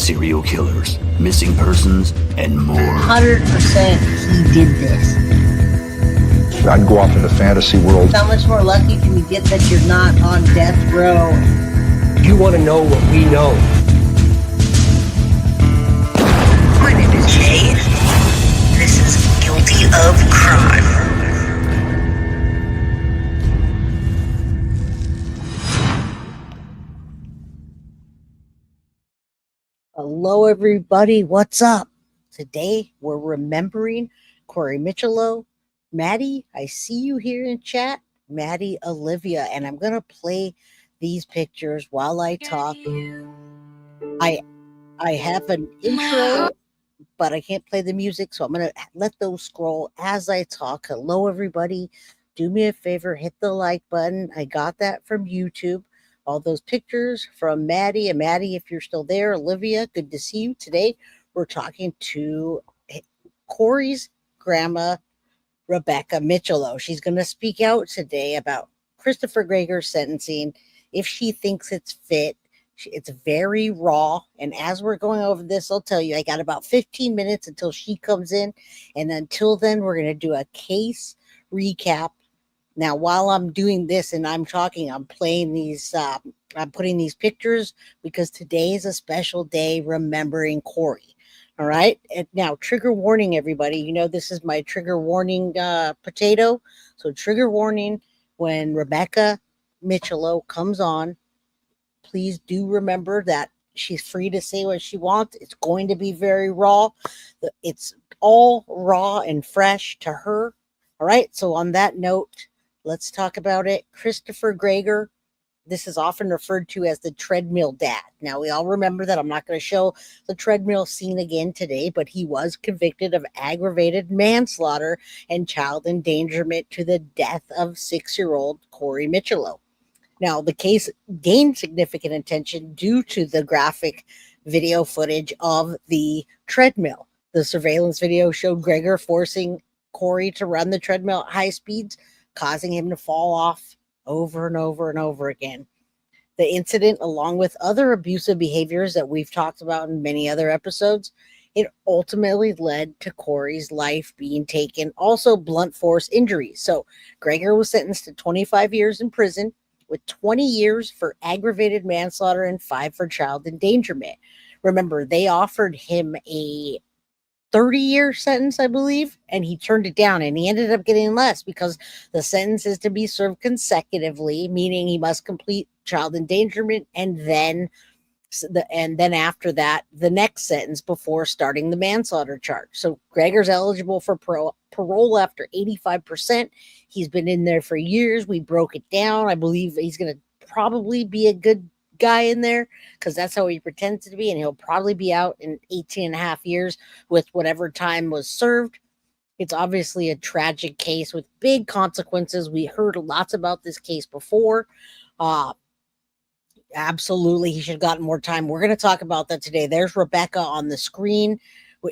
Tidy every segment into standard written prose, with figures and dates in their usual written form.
serial killers, missing persons, and more. 100% he did this. I'd go off into fantasy world. How much more lucky can you get that you're not on death row? You want to know what we know. My name is Jay. This is Guilty of Crime. Hello, everybody. What's up? Today, we're remembering Corey Micciolo. Maddie, I see you here in chat. Maddie, Olivia, and I'm going to play these pictures while I talk. I have an intro, but I can't play the music, so I'm going to let those scroll as I talk. Hello, everybody. Do me a favor, hit the like button. I got that from YouTube. All those pictures from Maddie. And Maddie, if you're still there, Olivia, good to see you. Today, we're talking to Corey's grandma, Rebecca Micciolo. She's going to speak out today about Christopher Gregor's sentencing, if she thinks it's fit. It's very raw. And as we're going over this, I'll tell you, I got about 15 minutes until she comes in. And until then, we're going to do a case recap. Now, while I'm doing this and I'm talking, I'm playing these, I'm putting these pictures because today is a special day remembering Corey. All right. And now, trigger warning, everybody. You know, this is my trigger warning potato. So, trigger warning when Rebecca Micciolo comes on. Please do remember that she's free to say what she wants. It's going to be very raw. It's all raw and fresh to her. All right. So, on that note, let's talk about it. Christopher Gregor, this is often referred to as the treadmill dad. Now, we all remember that I'm not going to show the treadmill scene again today, but he was convicted of aggravated manslaughter and child endangerment to the death of 6-year-old Corey Micciolo. Now, the case gained significant attention due to the graphic video footage of the treadmill. The surveillance video showed Gregor forcing Corey to run the treadmill at high speeds, causing him to fall off over and over and over again. The incident, along with other abusive behaviors that we've talked about in many other episodes, it ultimately led to Corey's life being taken. Also, blunt force injuries. So Gregor was sentenced to 25 years in prison, with 20 years for aggravated manslaughter and 5 for child endangerment. Remember, they offered him a 30-year sentence, I believe, and he turned it down, and he ended up getting less because the sentence is to be served consecutively, meaning he must complete child endangerment and then after that, the next sentence before starting the manslaughter charge. So Gregor's eligible for parole after 85%. He's been in there for years. We broke it down. I believe he's going to probably be a good guy in there because that's how he pretends to be, and he'll probably be out in 18 and a half years with whatever time was served. It's obviously a tragic case with big consequences. We heard lots about this case before. Absolutely, he should have gotten more time. We're going to talk about that today. There's Rebecca on the screen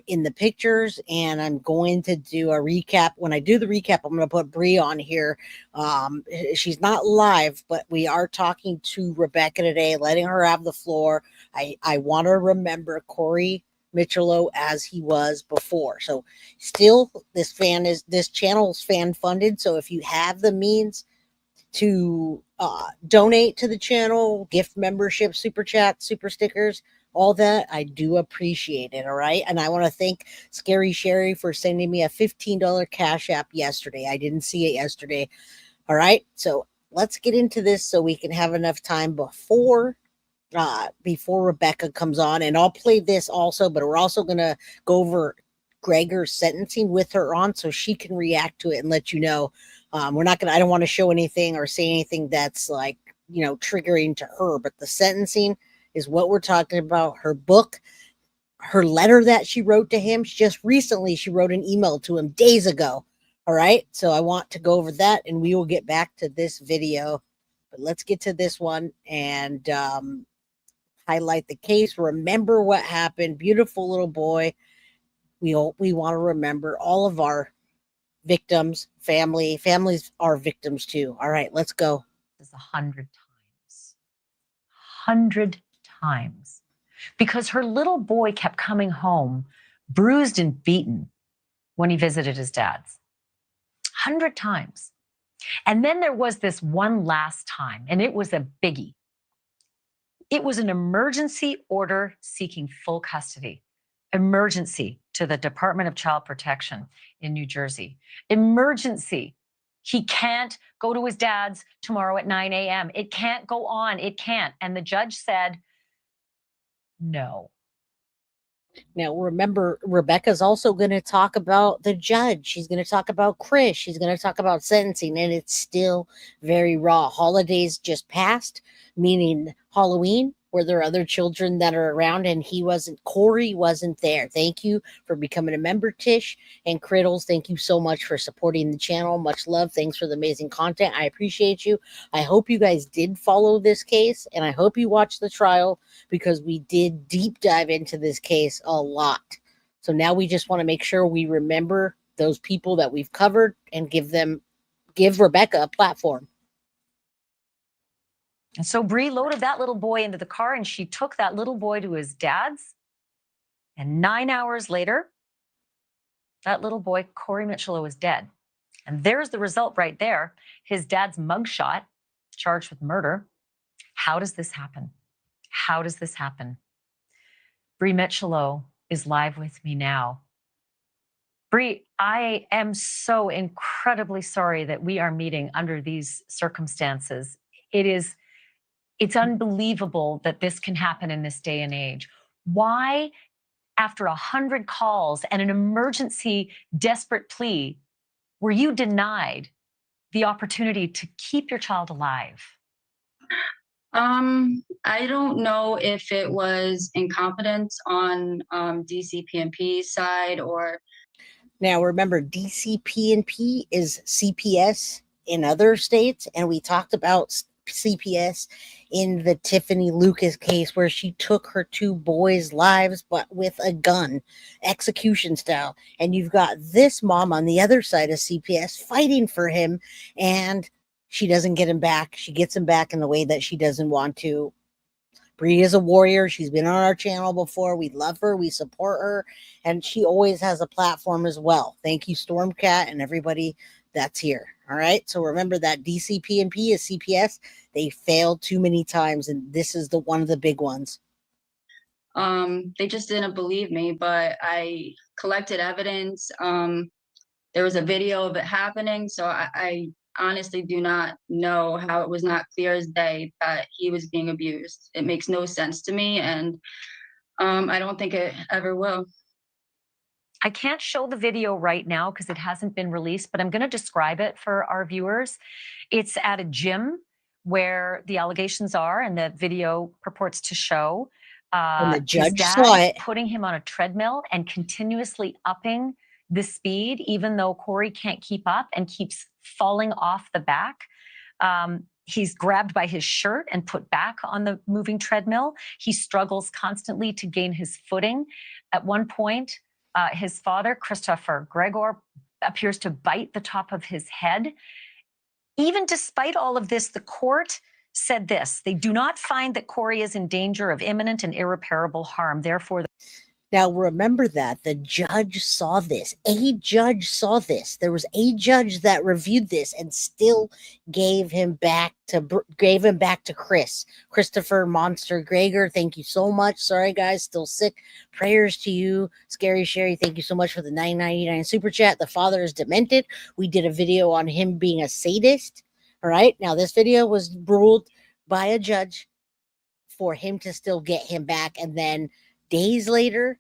in the pictures, and I'm going to do a recap. When I do the recap, I'm going to put Bree on here. She's not live, but we are talking to Rebecca today, letting her have the floor. I want to remember Corey Micciolo as he was before. So still, this channel is fan funded. So if you have the means to donate to the channel, gift membership, super chat, super stickers, all that, I do appreciate it. All right. And I want to thank Scary Sherry for sending me a $15 Cash App yesterday. I didn't see it yesterday. All right. So let's get into this so we can have enough time before Rebecca comes on. And I'll play this also, but we're also going to go over Gregor's sentencing with her on so she can react to it and let you know. I don't want to show anything or say anything that's like, triggering to her, but the sentencing is what we're talking about. Her book, her letter that she wrote to him, she wrote an email to him days ago. All right. So I want to go over that and we will get back to this video, but let's get to this one and highlight the case. Remember what happened. Beautiful little boy. We want to remember all of our victims, families are victims too. All right, let's go. This 100 times. 100 times. because her little boy kept coming home bruised and beaten when he visited his dad's. 100 times. And then there was this one last time, and it was a biggie. It was an emergency order seeking full custody. Emergency to the Department of Child Protection in New Jersey. Emergency. He can't go to his dad's tomorrow at 9 a.m. It can't go on. It can't. And the judge said, no. Now, remember, Rebecca's also going to talk about the judge. She's going to talk about Chris. She's going to talk about sentencing, and it's still very raw. Holidays just passed, meaning Halloween. Were there other children that are around, and Corey wasn't there. Thank you for becoming a member, Tish. And Criddles, thank you so much for supporting the channel. Much love. Thanks for the amazing content. I appreciate you. I hope you guys did follow this case, and I hope you watched the trial, because we did deep dive into this case a lot. So now we just want to make sure we remember those people that we've covered and give Rebecca a platform. And so Bree loaded that little boy into the car, and she took that little boy to his dad's. And 9 hours later, that little boy, Corey Micciolo, was dead. And there's the result right there. His dad's mugshot, charged with murder. How does this happen? How does this happen? Bree Micciolo is live with me now. Bree, I am so incredibly sorry that we are meeting under these circumstances. It's unbelievable that this can happen in this day and age. Why, after 100 calls and an emergency desperate plea, were you denied the opportunity to keep your child alive? I don't know if it was incompetence on DCP&P's side or. Now, remember, DCP&P is CPS in other states, and we talked about CPS in the Tiffany Lucas case, where she took her two boys' lives, but with a gun, execution style. And you've got this mom on the other side of CPS fighting for him, and she doesn't get him back. She gets him back in the way that she doesn't want to. Bree is a warrior. She's been on our channel before. We love her. We support her. And she always has a platform as well. Thank you, Stormcat, and everybody that's here. All right. So remember that DCP&P is CPS. They failed too many times, and this is one of the big ones. They just didn't believe me, but I collected evidence. There was a video of it happening, so I honestly do not know how it was not clear as day that he was being abused. It makes no sense to me, and I don't think it ever will. I can't show the video right now because it hasn't been released, but I'm going to describe it for our viewers. It's at a gym where the allegations are, and the video purports to show and the judge his saw dad it, putting him on a treadmill and continuously upping the speed, even though Corey can't keep up and keeps falling off the back. He's grabbed by his shirt and put back on the moving treadmill. He struggles constantly to gain his footing. At one point, his father, Christopher, Gregor, appears to bite the top of his head. Even despite all of this, the court said this: they do not find that Corey is in danger of imminent and irreparable harm. Therefore, now, remember that the judge saw this. A judge saw this. There was a judge that reviewed this and still gave him back to Chris. Christopher, Monster, Gregor, thank you so much. Sorry, guys, still sick. Prayers to you. Scary Sherry, thank you so much for the $9.99 super chat. The father is demented. We did a video on him being a sadist. All right. Now, this video was ruled by a judge for him to still get him back. And then days later,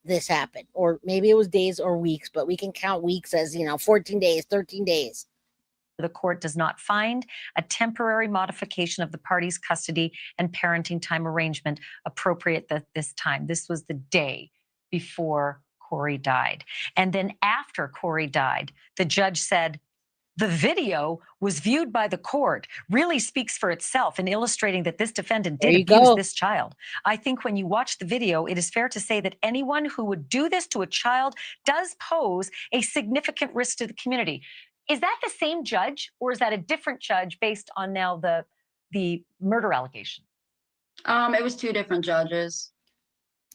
this happened. Or maybe it was days or weeks, but we can count weeks as, 14 days, 13 days. The court does not find a temporary modification of the parties' custody and parenting time arrangement appropriate at this time. This was the day before Corey died. And then after Corey died, the judge said, the video was viewed by the court, really speaks for itself in illustrating that this defendant did abuse this child. I think when you watch the video, it is fair to say that anyone who would do this to a child does pose a significant risk to the community. Is that the same judge, or is that a different judge based on now the murder allegation? It was two different judges.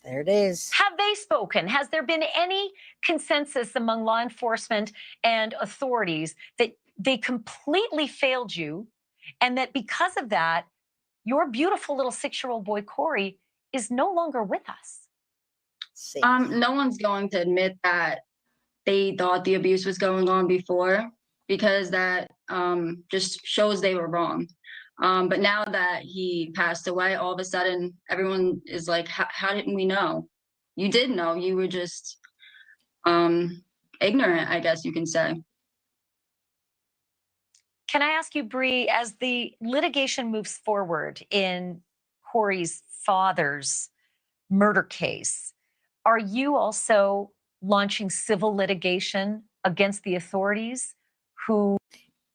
There it is. Have they spoken? Has there been any consensus among law enforcement and authorities that they completely failed you, and that because of that, your beautiful little 6-year-old boy, Corey, is no longer with us? No one's going to admit that they thought the abuse was going on before, because that just shows they were wrong. But now that he passed away, all of a sudden, everyone is like, how didn't we know? You did know. You were just ignorant, I guess you can say. Can I ask you, Bree, as the litigation moves forward in Corey's father's murder case, are you also launching civil litigation against the authorities who...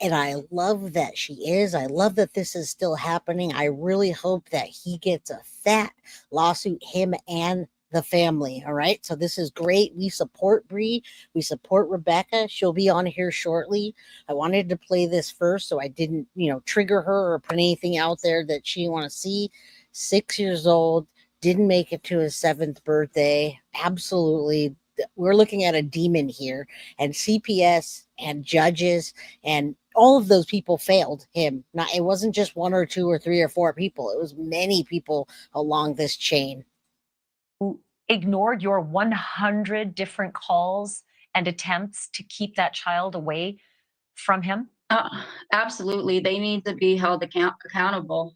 And I love that she is. I love that this is still happening. I really hope that he gets a fat lawsuit, him and the family. All right. So this is great. We support Bree. We support Rebecca. She'll be on here shortly. I wanted to play this first so I didn't, trigger her or put anything out there that she didn't want to see. 6 years old, didn't make it to his 7th birthday. Absolutely. We're looking at a demon here, and CPS and judges and all of those people failed him. It wasn't just 1 or 2 or 3 or 4 people. It was many people along this chain. Who ignored your 100 different calls and attempts to keep that child away from him? Absolutely. They need to be held accountable.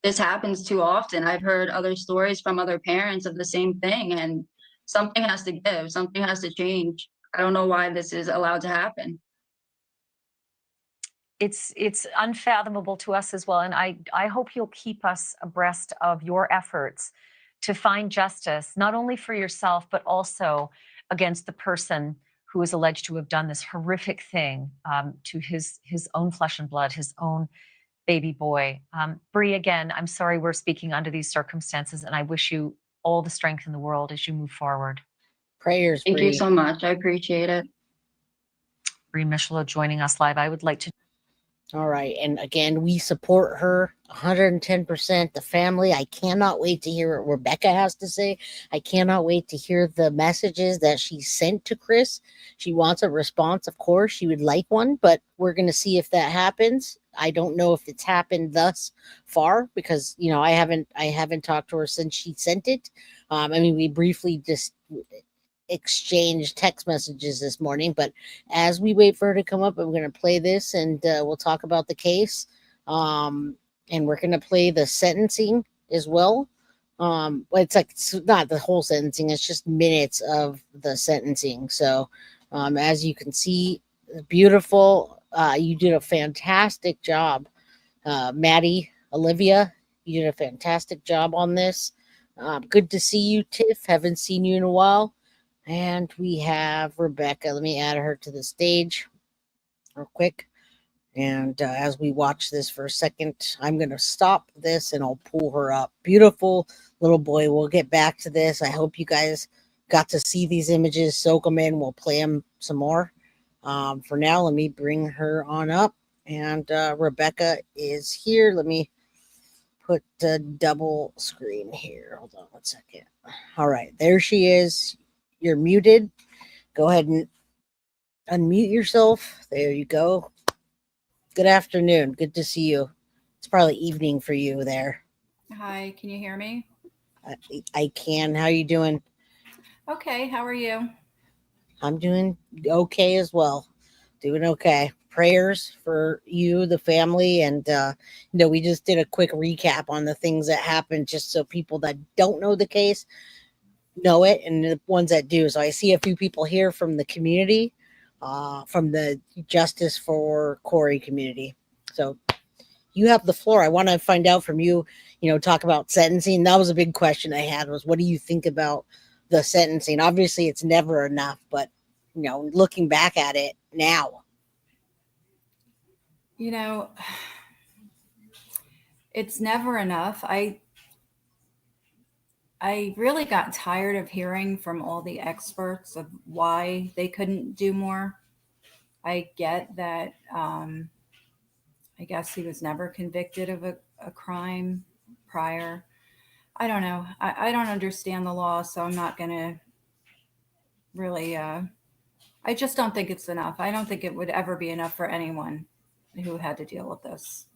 This happens too often. I've heard other stories from other parents of the same thing, and something has to give. Something has to change. I don't know why this is allowed to happen. It's unfathomable to us as well. And I hope you'll keep us abreast of your efforts to find justice, not only for yourself, but also against the person who is alleged to have done this horrific thing to his own flesh and blood, his own baby boy. Bree, again, I'm sorry we're speaking under these circumstances, and I wish you all the strength in the world as you move forward. Prayers, Thank Bree. you so much. I appreciate it. Bree Micciolo joining us live. I would like to... All right. And again, we support her 110%. The family, I cannot wait to hear what Rebecca has to say. I cannot wait to hear the messages that she sent to Chris. She wants a response, of course. She would like one, but we're going to see if that happens. I don't know if it's happened thus far because, I haven't talked to her since she sent it. We briefly just exchange text messages this morning, but as we wait for her to come up, I'm going to play this and we'll talk about the case, and we're going to play the sentencing as well. It's not the whole sentencing, it's just minutes of the sentencing. So as you can see, beautiful. You did a fantastic job, Maddie, Olivia. You did a fantastic job on this. Good to see you, Tiff. Haven't seen you in a while. And we have Rebecca. Let me add her to the stage real quick. And as we watch this for a second, I'm going to stop this and I'll pull her up. Beautiful little boy. We'll get back to this. I hope you guys got to see these images, soak them in. We'll play them some more. For now, let me bring her on up. And Rebecca is here. Let me put the double screen here. Hold on 1 second. All right, there she is. You're muted. Go ahead and unmute yourself. There you go. Good afternoon. Good to see you. It's probably evening for you there. Hi, can you hear me? I can. How are you doing? Okay, how are you? I'm doing okay as well. Doing okay. Prayers for you, the family, and we just did a quick recap on the things that happened just so people that don't know the case know it, and the ones that do. So I see a few people here from the community, from the Justice for Corey community. So you have the floor. I want to find out from you, talk about sentencing. That was a big question I had, was what do you think about the sentencing? Obviously it's never enough, but looking back at it now. It's never enough. I really got tired of hearing from all the experts of why they couldn't do more. I get that, I guess he was never convicted of a crime prior, I don't know. I don't understand the law, so I'm not going to really, I just don't think it's enough. I don't think it would ever be enough for anyone who had to deal with this.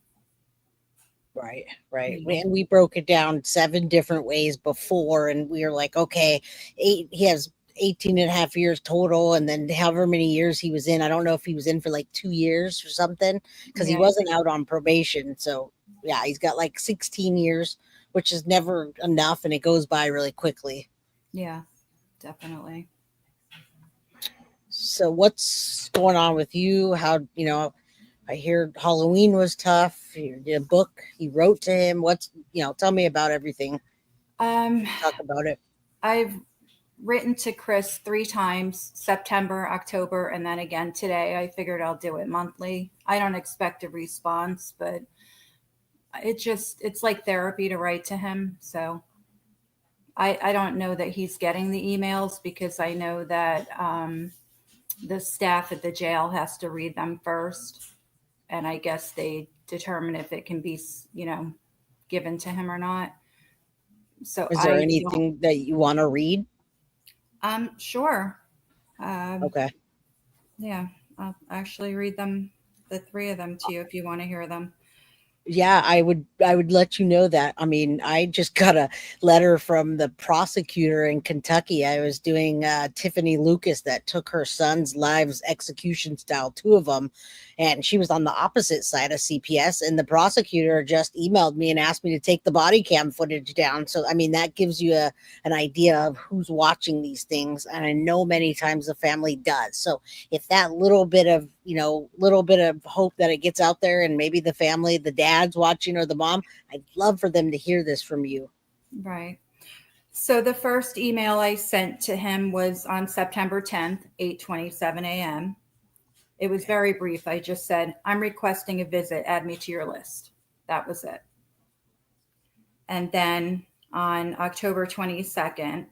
Right, right. Yeah. And we broke it down 7 different ways before, and we were like, okay, he has 18 and a half years total, and then however many years he was in. I don't know if he was in for like 2 years or something, because he Yeah. wasn't out on probation. So yeah, he's got like 16 years, which is never enough, and it goes by really quickly. Yeah, definitely. So what's going on with you? How, I hear Halloween was tough. You did a book you wrote to him. Tell me about everything. Talk about it. I've written to Chris 3 times, September, October, and then again today. I figured I'll do it monthly. I don't expect a response, but it's like therapy to write to him. So I don't know that he's getting the emails, because I know that the staff at the jail has to read them first. And I guess they determine if it can be, given to him or not. So Is there anything that you want to read? Sure. Okay. Yeah, I'll actually read them, the 3 of them, to you if you want to hear them. Yeah, I would let you know that. I mean, I just got a letter from the prosecutor in Kentucky. I was doing Tiffany Lucas, that took her son's lives execution style, 2 of them, and she was on the opposite side of CPS, and the prosecutor just emailed me and asked me to take the body cam footage down. So I mean, that gives you an idea of who's watching these things, and I know many times the family does. So if that little bit of hope that it gets out there, and maybe the family, the dad's watching or the mom, I'd love for them to hear this from you. Right. So the first email I sent to him was on September 10th, 8:27 a.m. It was very brief. I just said, I'm requesting a visit. Add me to your list. That was it. And then on October 22nd,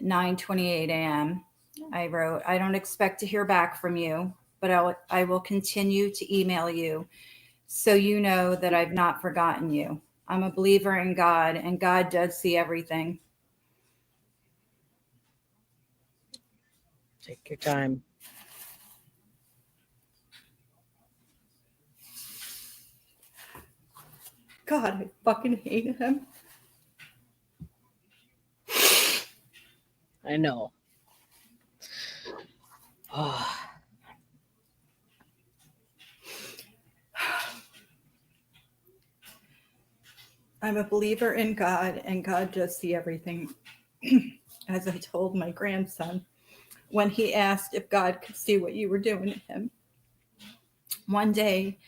9:28 a.m., I wrote, I don't expect to hear back from you, but I will continue to email you so you know that I've not forgotten you. I'm a believer in God, and God does see everything. Take your time. God, I fucking hate him. I know. Oh. I'm a believer in God, and God does see everything. As I told my grandson when he asked if God could see what you were doing to him. One day,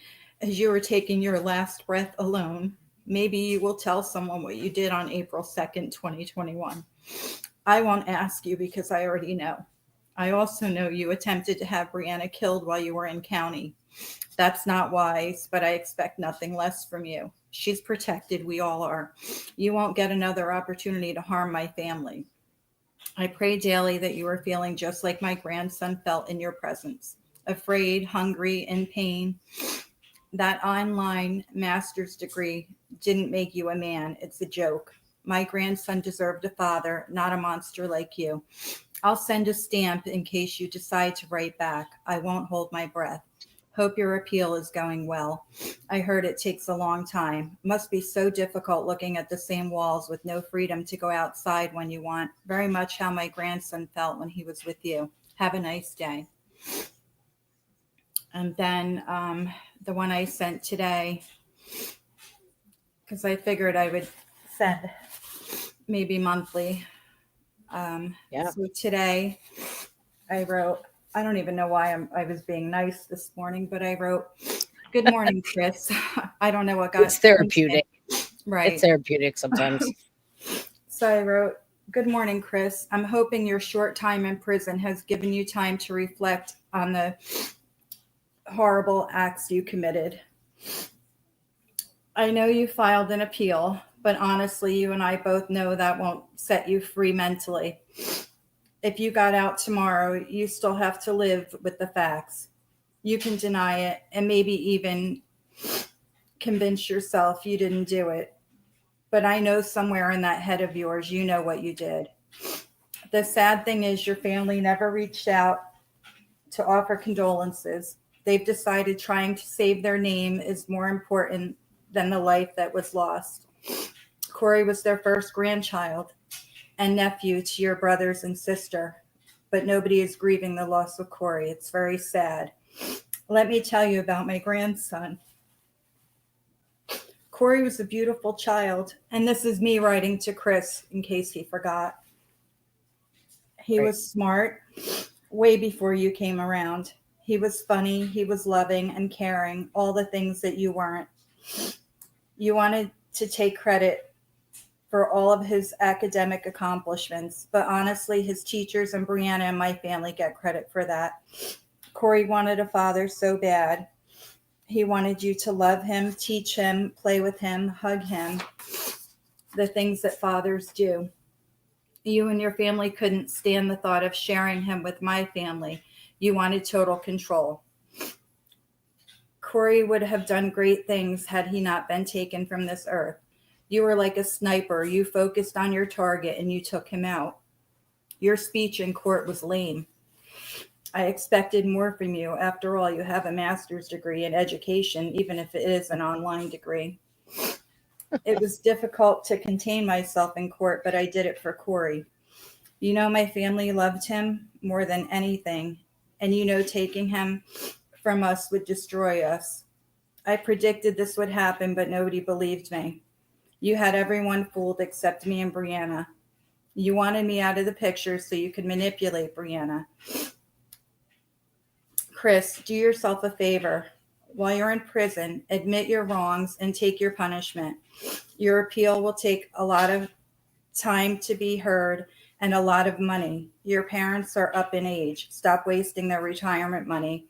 as you were taking your last breath alone, maybe you will tell someone what you did on April 2nd, 2021. I won't ask you because I already know. I also know you attempted to have Brianna killed while you were in county. That's not wise, but I expect nothing less from you. She's protected. We all are. You won't get another opportunity to harm my family. I pray daily that you are feeling just like my grandson felt in your presence, afraid, hungry, in pain. That online master's degree didn't make you a man. It's a joke. My grandson deserved a father, not a monster like you. I'll send a stamp in case you decide to write back. I won't hold my breath. Hope your appeal is going well. I heard it takes a long time. Must be so difficult looking at the same walls with no freedom to go outside when you want. Very much how my grandson felt when he was with you. Have a nice day. And then the one I sent today, because I figured I would send maybe monthly. So today I wrote, I don't even know why I was being nice this morning, but I wrote, good morning, Chris. I don't know what got. It's therapeutic. Right. It's therapeutic sometimes. So I wrote, good morning, Chris. I'm hoping your short time in prison has given you time to reflect on the horrible acts you committed. I know you filed an appeal, but honestly, you and I both know that won't set you free mentally. If you got out tomorrow, you still have to live with the facts. You can deny it and maybe even convince yourself you didn't do it. but I know somewhere in that head of yours, you know what you did. The sad thing is your family never reached out to offer condolences. They've decided trying to save their name is more important than the life that was lost. Corey was their first grandchild and nephew to your brothers and sister, but nobody is grieving the loss of Corey. It's very sad. Let me tell you about my grandson. Corey was a beautiful child, and this is me writing to Chris in case he forgot. He was smart way before you came around. He was funny, he was loving and caring, all the things that you weren't. You wanted to take credit for all of his academic accomplishments, but honestly, his teachers and Brianna and my family get credit for that. Corey wanted a father so bad. He wanted you to love him, teach him, play with him, hug him, the things that fathers do. You and your family couldn't stand the thought of sharing him with my family. You wanted total control. Corey would have done great things had he not been taken from this earth. You were like a sniper. You focused on your target and you took him out. Your speech in court was lame. I expected more from you. After all, you have a master's degree in education, even if it is an online degree. It was difficult to contain myself in court, but I did it for Corey. You know, my family loved him more than anything, and you know taking him from us would destroy us. I predicted this would happen, but nobody believed me. You had everyone fooled except me and Brianna. You wanted me out of the picture so you could manipulate Brianna. Chris, do yourself a favor. While you're in prison, admit your wrongs and take your punishment. Your appeal will take a lot of time to be heard and a lot of money. Your parents are up in age. Stop wasting their retirement money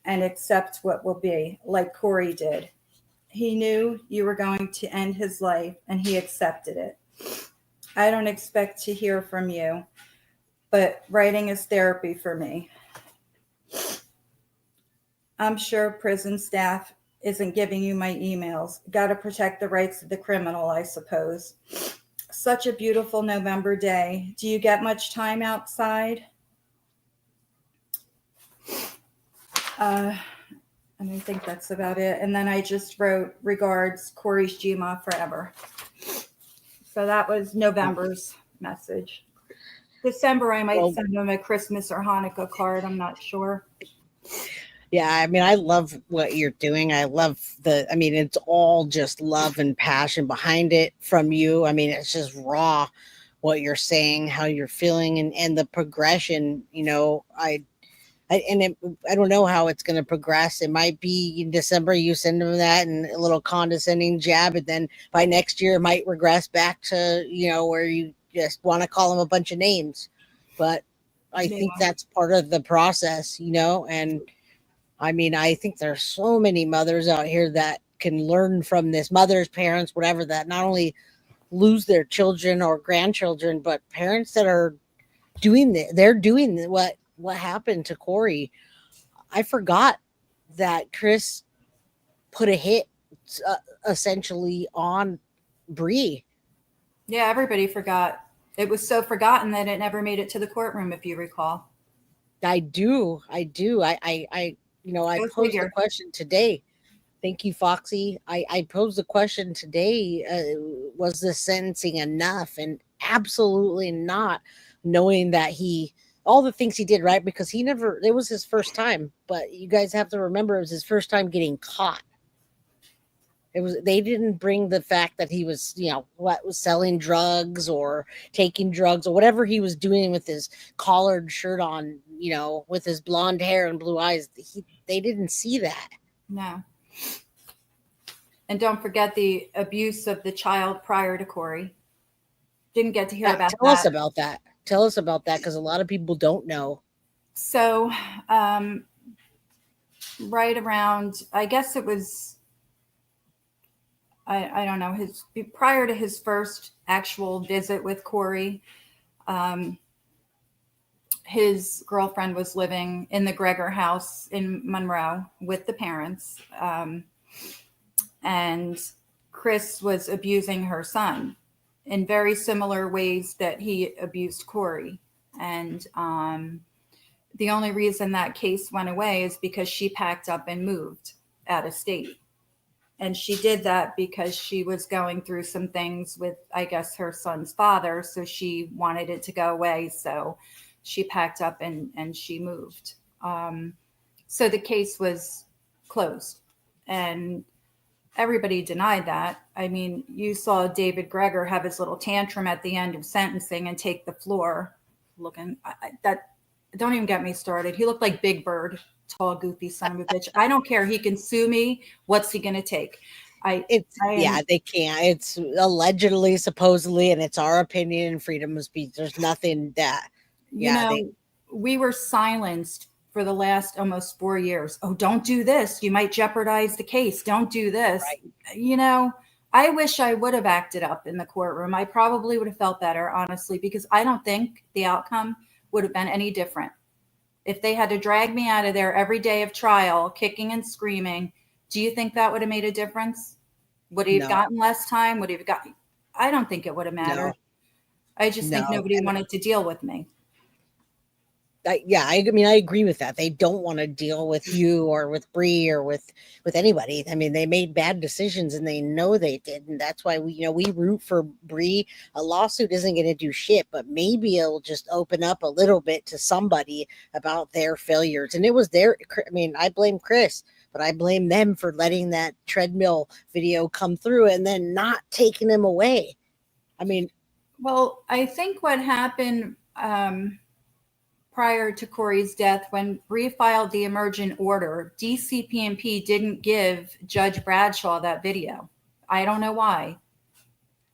and accept what will be, like Corey did. He knew you were going to end his life and he accepted it. I don't expect to hear from you, but writing is therapy for me. I'm sure prison staff isn't giving you my emails. Got to protect the rights of the criminal, I suppose. Such a beautiful November day. Do you get much time outside? And I think that's about it. And then I just wrote, regards, Corey's GMA forever. So that was November's message. December, I might send him a Christmas or Hanukkah card. I'm not sure. Yeah, I mean, I love what you're doing. I love it's all just love and passion behind it from you. I mean, it's just raw what you're saying, how you're feeling, and the progression, I don't know how it's going to progress. It might be in December, you send them that and a little condescending jab, and then by next year, it might regress back to, where you just want to call them a bunch of names. But I think that's part of the process, and I mean, I think there's so many mothers out here that can learn from this, mothers, parents, whatever, that not only lose their children or grandchildren, but parents that are they're doing what happened to Corey. I forgot that Chris put a hit essentially on Bree. Yeah, everybody forgot. It was so forgotten that it never made it to the courtroom, if you recall. I do. I posed the question today. Thank you, Foxy. I posed the question today. Was the sentencing enough? And absolutely not, knowing that all the things he did, right? Because it was his first time, but you guys have to remember it was his first time getting caught. They didn't bring the fact that he was, was selling drugs or taking drugs or whatever he was doing with his collared shirt on, with his blonde hair and blue eyes. They didn't see that. No. And don't forget the abuse of the child prior to Corey. Didn't get to hear about that. Tell us about that. Tell us about that, because a lot of people don't know. So, right around, I guess it was, I don't know, prior to his first actual visit with Corey, his girlfriend was living in the Gregor house in Monroe with the parents. And Chris was abusing her son in very similar ways that he abused Corey. And the only reason that case went away is because she packed up and moved out of state. And she did that because she was going through some things with, I guess, her son's father. So she wanted it to go away. So she packed up and she moved. So the case was closed. And everybody denied that. I mean, you saw David Gregor have his little tantrum at the end of sentencing and take the floor looking. Don't even get me started. He looked like Big Bird, tall, goofy son of a bitch. I don't care. He can sue me. What's he going to take? They can't. It's allegedly, supposedly, and it's our opinion and freedom of speech. There's nothing that, we were silenced for the last almost 4 years. Oh, don't do this. You might jeopardize the case. Don't do this. Right. I wish I would have acted up in the courtroom. I probably would have felt better, honestly, because I don't think the outcome would have been any different. If they had to drag me out of there every day of trial, kicking and screaming, do you think that would have made a difference? Would he have gotten less time? Would he have gotten? I don't think it would have mattered. No. I just think nobody wanted to deal with me. I agree with that. They don't want to deal with you or with Bree or with anybody. I mean, they made bad decisions and they know they did. And that's why we root for Bree. A lawsuit isn't going to do shit, but maybe it'll just open up a little bit to somebody about their failures. And it was I blame Chris, but I blame them for letting that treadmill video come through and then not taking him away. Well, I think what happened, prior to Corey's death, when Bree filed the emergent order, DCP&P didn't give Judge Bradshaw that video. I don't know why.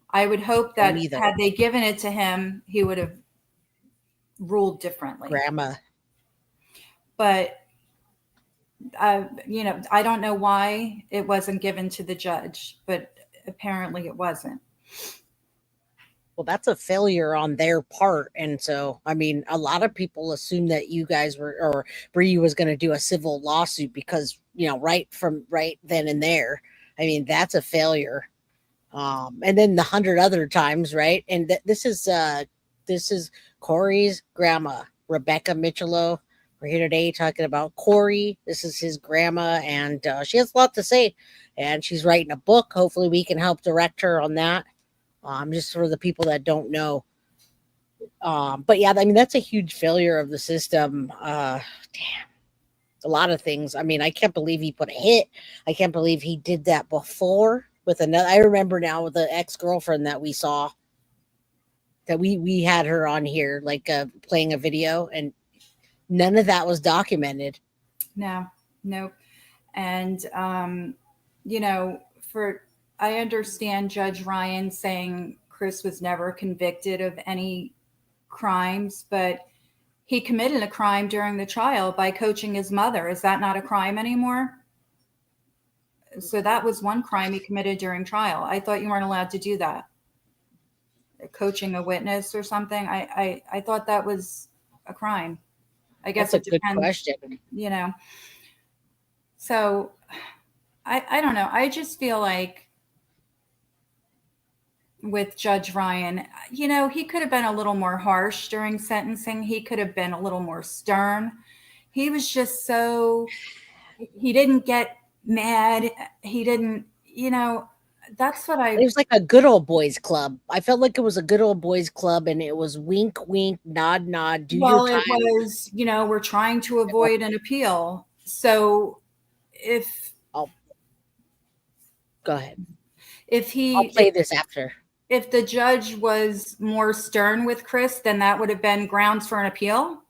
I would hope that had they given it to him, he would have ruled differently. Grandma. But, I don't know why it wasn't given to the judge, but apparently it wasn't. Well, that's a failure on their part. And so, a lot of people assume that you guys or Bree was going to do a civil lawsuit because, right then and there. That's a failure. And then the 100 other times, right? And this is Corey's grandma, Rebecca Micciolo. We're here today talking about Corey. This is his grandma, and she has a lot to say. And she's writing a book. Hopefully we can help direct her on that. Just for the people that don't know. But yeah, that's a huge failure of the system. Damn. A lot of things. I can't believe he put a hit. I can't believe he did that before with another. I remember now with the ex-girlfriend that we saw, that we had her on here, playing a video, and none of that was documented. Nope. And, I understand Judge Ryan saying Chris was never convicted of any crimes, but he committed a crime during the trial by coaching his mother. Is that not a crime anymore? So that was one crime he committed during trial. I thought you weren't allowed to do that. Coaching a witness or something. I thought that was a crime. I guess that's it depends. Good question. So I don't know. I just feel like with Judge Ryan, he could have been a little more harsh during sentencing. He could have been a little more stern. He was just he didn't get mad. He didn't, that's what it was like a good old boys club. I felt like it was a good old boys club, and it was wink, wink, nod, nod. Do your time. It was, we're trying to avoid an appeal. So go ahead. I'll play this after. If the judge was more stern with Chris, then that would have been grounds for an appeal.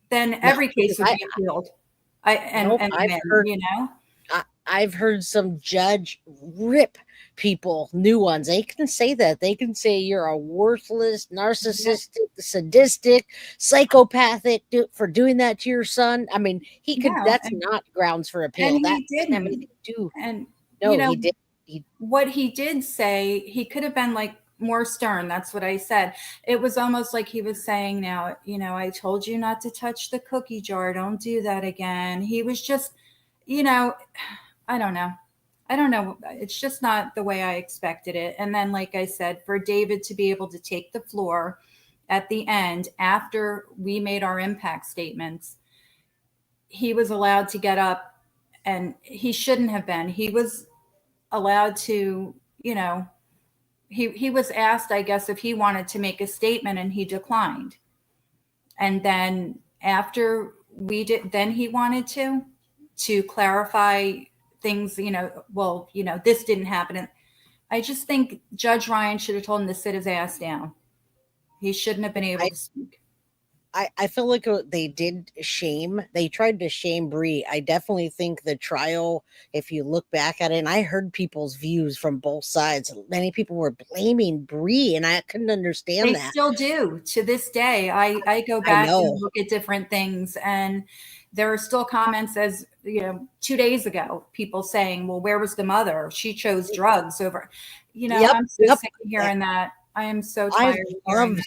Then every case would be appealed. I've heard some judge rip people, new ones. They can say that. They can say you're a worthless, narcissistic, sadistic, psychopathic for doing that to your son. He could. That's not grounds for appeal. And that he didn't. Have to do. And he did. What he did say, he could have been more stern. That's what I said. It was almost like he was saying, now, I told you not to touch the cookie jar. Don't do that again. He was just, I don't know. I don't know. It's just not the way I expected it. And then, like I said, for David to be able to take the floor at the end after we made our impact statements, he was allowed to get up, and he shouldn't have been. He was allowed to, he was asked, I guess, if he wanted to make a statement, and he declined. And then after we did, then he wanted to clarify things, this didn't happen. And I just think Judge Ryan should have told him to sit his ass down. He shouldn't have been able to speak. I feel like they tried to shame Bree. I definitely think the trial, if you look back at it, and I heard people's views from both sides, many people were blaming Bree, and I couldn't understand They that. still do to this day. I go back and look at different things, and there are still comments, as 2 days ago, people saying, well, where was the mother? She chose drugs over, I'm so sick of hearing that. I am so tired of hearing that.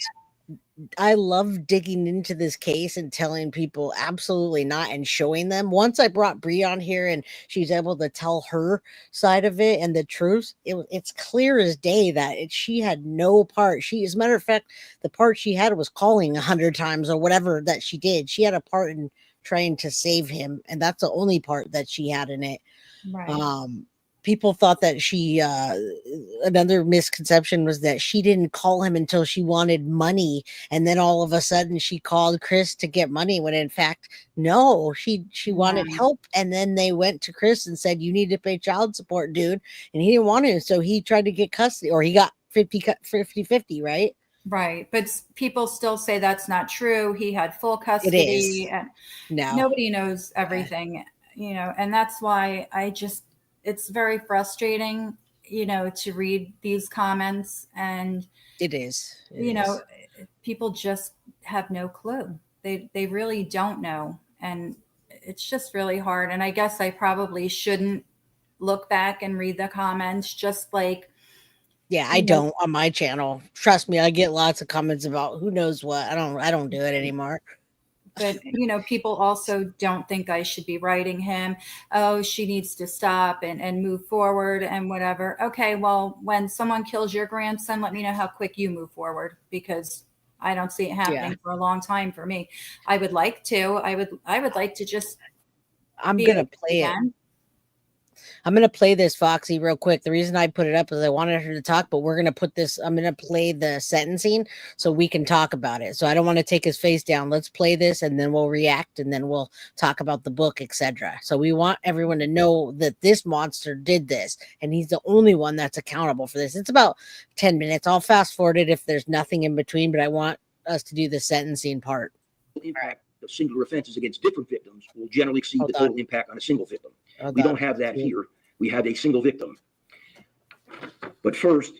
I love digging into this case and telling people absolutely not, and showing them. Once I brought Bree on here and she's able to tell her side of it and the truth, it's clear as day that she had no part. As a matter of fact, the part she had was calling 100 times or whatever that she did. She had a part in trying to save him, and that's the only part that she had in it. Right. People thought that another misconception was that she didn't call him until she wanted money, and then all of a sudden she called Chris to get money, when in fact, no, she wanted help. And then they went to Chris and said, you need to pay child support, dude. And he didn't want to, so he tried to get custody, or he got 50-50, right? Right. But people still say that's not true. He had full custody. It is. And no, nobody knows everything, and that's why it's very frustrating, to read these comments, and it is. People just have no clue. They really don't know. And it's just really hard. And I guess I probably shouldn't look back and read the comments, just like, yeah, I don't on my channel. Trust me, I get lots of comments about who knows what. I don't do it anymore. But, people also don't think I should be writing him, oh, she needs to stop and move forward and whatever. Okay, well, when someone kills your grandson, let me know how quick you move forward, because I don't see it happening for a long time for me. I would like to. I would like to just. I'm going to play it. I'm going to play this, Foxy, real quick. The reason I put it up is I wanted her to talk, but we're going to put this, I'm going to play the sentencing so we can talk about it. So I don't want to take his face down. Let's play this, and then we'll react, and then we'll talk about the book, etc. So we want everyone to know that this monster did this, and he's the only one that's accountable for this. It's about 10 minutes. I'll fast forward it if there's nothing in between, but I want us to do the sentencing part. Impact of singular offenses against different victims will generally exceed the total impact on a single victim. We don't have that here. We have a single victim. But first,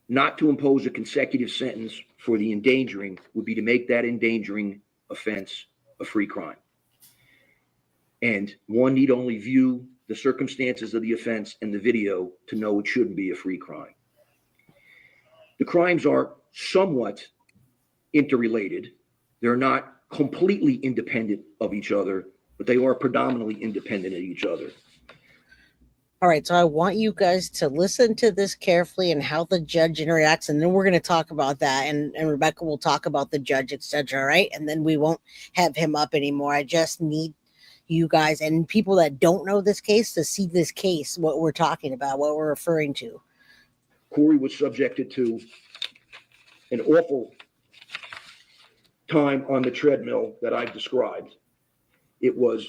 not to impose a consecutive sentence for the endangering would be to make that endangering offense a free crime. And one need only view the circumstances of the offense and the video to know it shouldn't be a free crime. The crimes are somewhat interrelated. They're not completely independent of each other, but they are predominantly independent of each other. All right, so I want you guys to listen to this carefully and how the judge interacts, and then we're going to talk about that, and Rebecca will talk about the judge, etc. Right, and then we won't have him up anymore. I just need you guys and people that don't know this case to see this case, what we're talking about, what we're referring to. Corey was subjected to an awful time on the treadmill that I've described. It was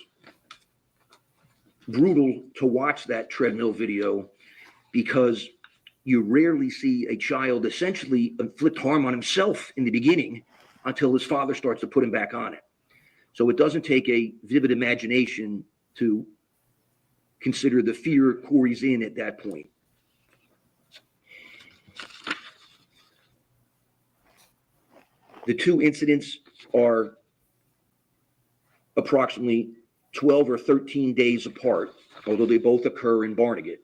brutal to watch that treadmill video, because you rarely see a child essentially inflict harm on himself in the beginning until his father starts to put him back on it. So it doesn't take a vivid imagination to consider the fear Corey's in at that point. The two incidents are approximately 12 or 13 days apart, although they both occur in Barnegat.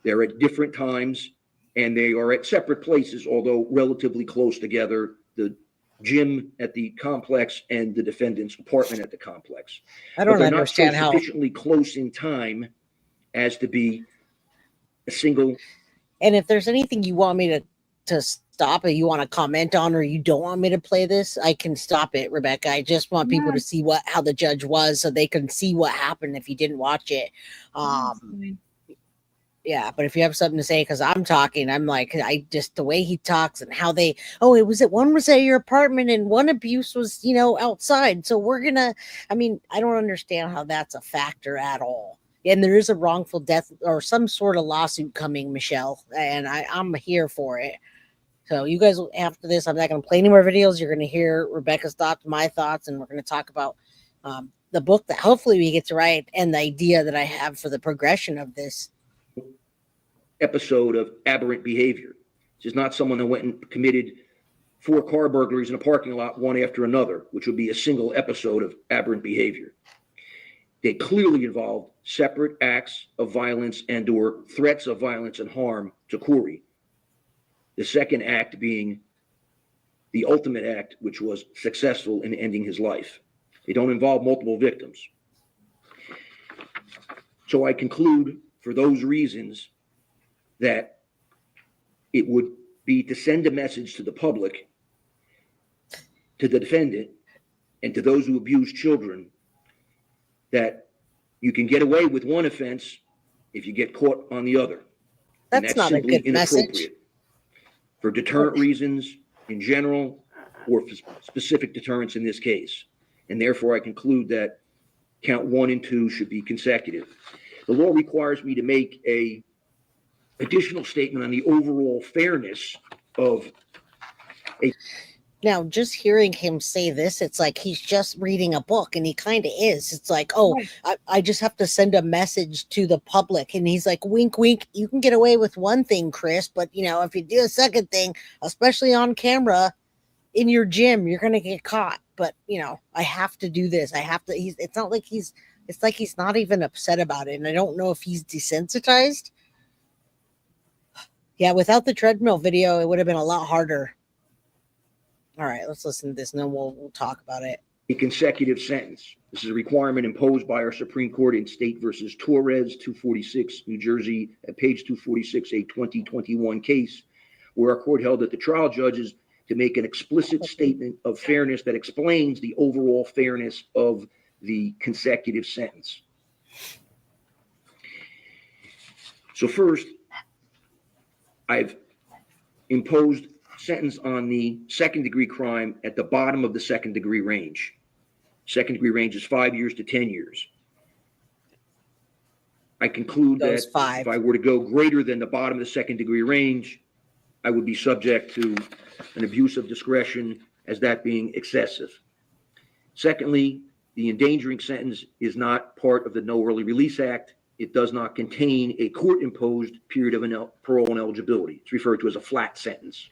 They're at different times, and they are at separate places, although relatively close together, the gym at the complex and the defendant's apartment at the complex. I don't But they're understand not so sufficiently close in time as to be a single. And if there's anything you want me to stop, or you want to comment on, or you don't want me to play this, I can stop it, Rebecca. I just want people to see how the judge was, so they can see what happened if you didn't watch it. Yeah, but if you have something to say, because I'm talking, I'm like, the way he talks and how one was at your apartment and one abuse was, outside. So I don't understand how that's a factor at all. And there is a wrongful death or some sort of lawsuit coming, Michelle, and I'm here for it. So you guys, after this, I'm not going to play any more videos. You're going to hear Rebecca's thoughts, my thoughts, and we're going to talk about the book that hopefully we get to write and the idea that I have for the progression of this episode of aberrant behavior. This is not someone that went and committed 4 car burglaries in a parking lot, one after another, which would be a single episode of aberrant behavior. They clearly involved separate acts of violence and or threats of violence and harm to Corey. The second act being the ultimate act, which was successful in ending his life. They don't involve multiple victims. So I conclude, for those reasons, that it would be to send a message to the public, to the defendant, and to those who abuse children, that you can get away with one offense if you get caught on the other. That's not a good message. For deterrent reasons in general, or for specific deterrence in this case. And therefore, I conclude that count 1 and 2 should be consecutive. The law requires me to make a additional statement on the overall fairness of a. Now, just hearing him say this, it's like he's just reading a book, and he kind of is. It's like, I just have to send a message to the public. And he's like, wink, wink, you can get away with one thing, Chris, but, if you do a second thing, especially on camera in your gym, you're going to get caught. But, I have to do this. I have to. It's like he's not even upset about it. And I don't know if he's desensitized. Yeah, without the treadmill video, it would have been a lot harder. All right, let's listen to this, and then we'll talk about it. A consecutive sentence. This is a requirement imposed by our Supreme Court in State versus Torres, 246, New Jersey, at page 246, a 2021 case, where our court held that the trial judges to make an explicit statement of fairness that explains the overall fairness of the consecutive sentence. So first, I've imposed sentence on the second-degree crime at the bottom of the second-degree range. Second-degree range is 5 years to 10 years. I conclude that if I were to go greater than the bottom of the second-degree range, I would be subject to an abuse of discretion as that being excessive. Secondly, the endangering sentence is not part of the No Early Release Act. It does not contain a court-imposed period of parole and eligibility. It's referred to as a flat sentence.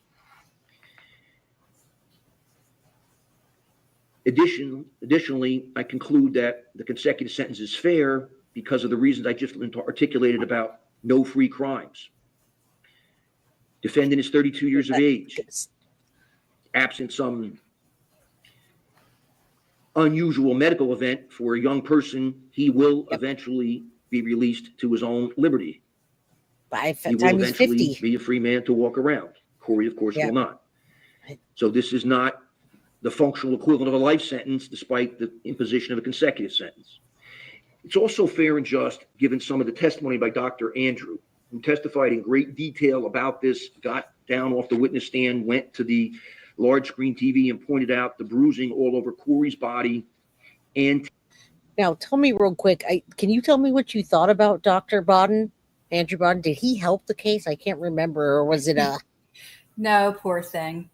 Additionally, I conclude that the consecutive sentence is fair because of the reasons I just articulated about no free crimes. Defendant is 32 years of age. Absent some unusual medical event for a young person, he will eventually be released to his own liberty. By he will eventually be a free man to walk around. Corey, of course, will not. So this is not the functional equivalent of a life sentence, despite the imposition of a consecutive sentence. It's also fair and just, given some of the testimony by Dr. Andrew, who testified in great detail about this, got down off the witness stand, went to the large screen TV and pointed out the bruising all over Corey's body. And now tell me real quick, can you tell me what you thought about Dr. Bodden, Andrew Bodden? Did he help the case? I can't remember. Or was it No, poor thing.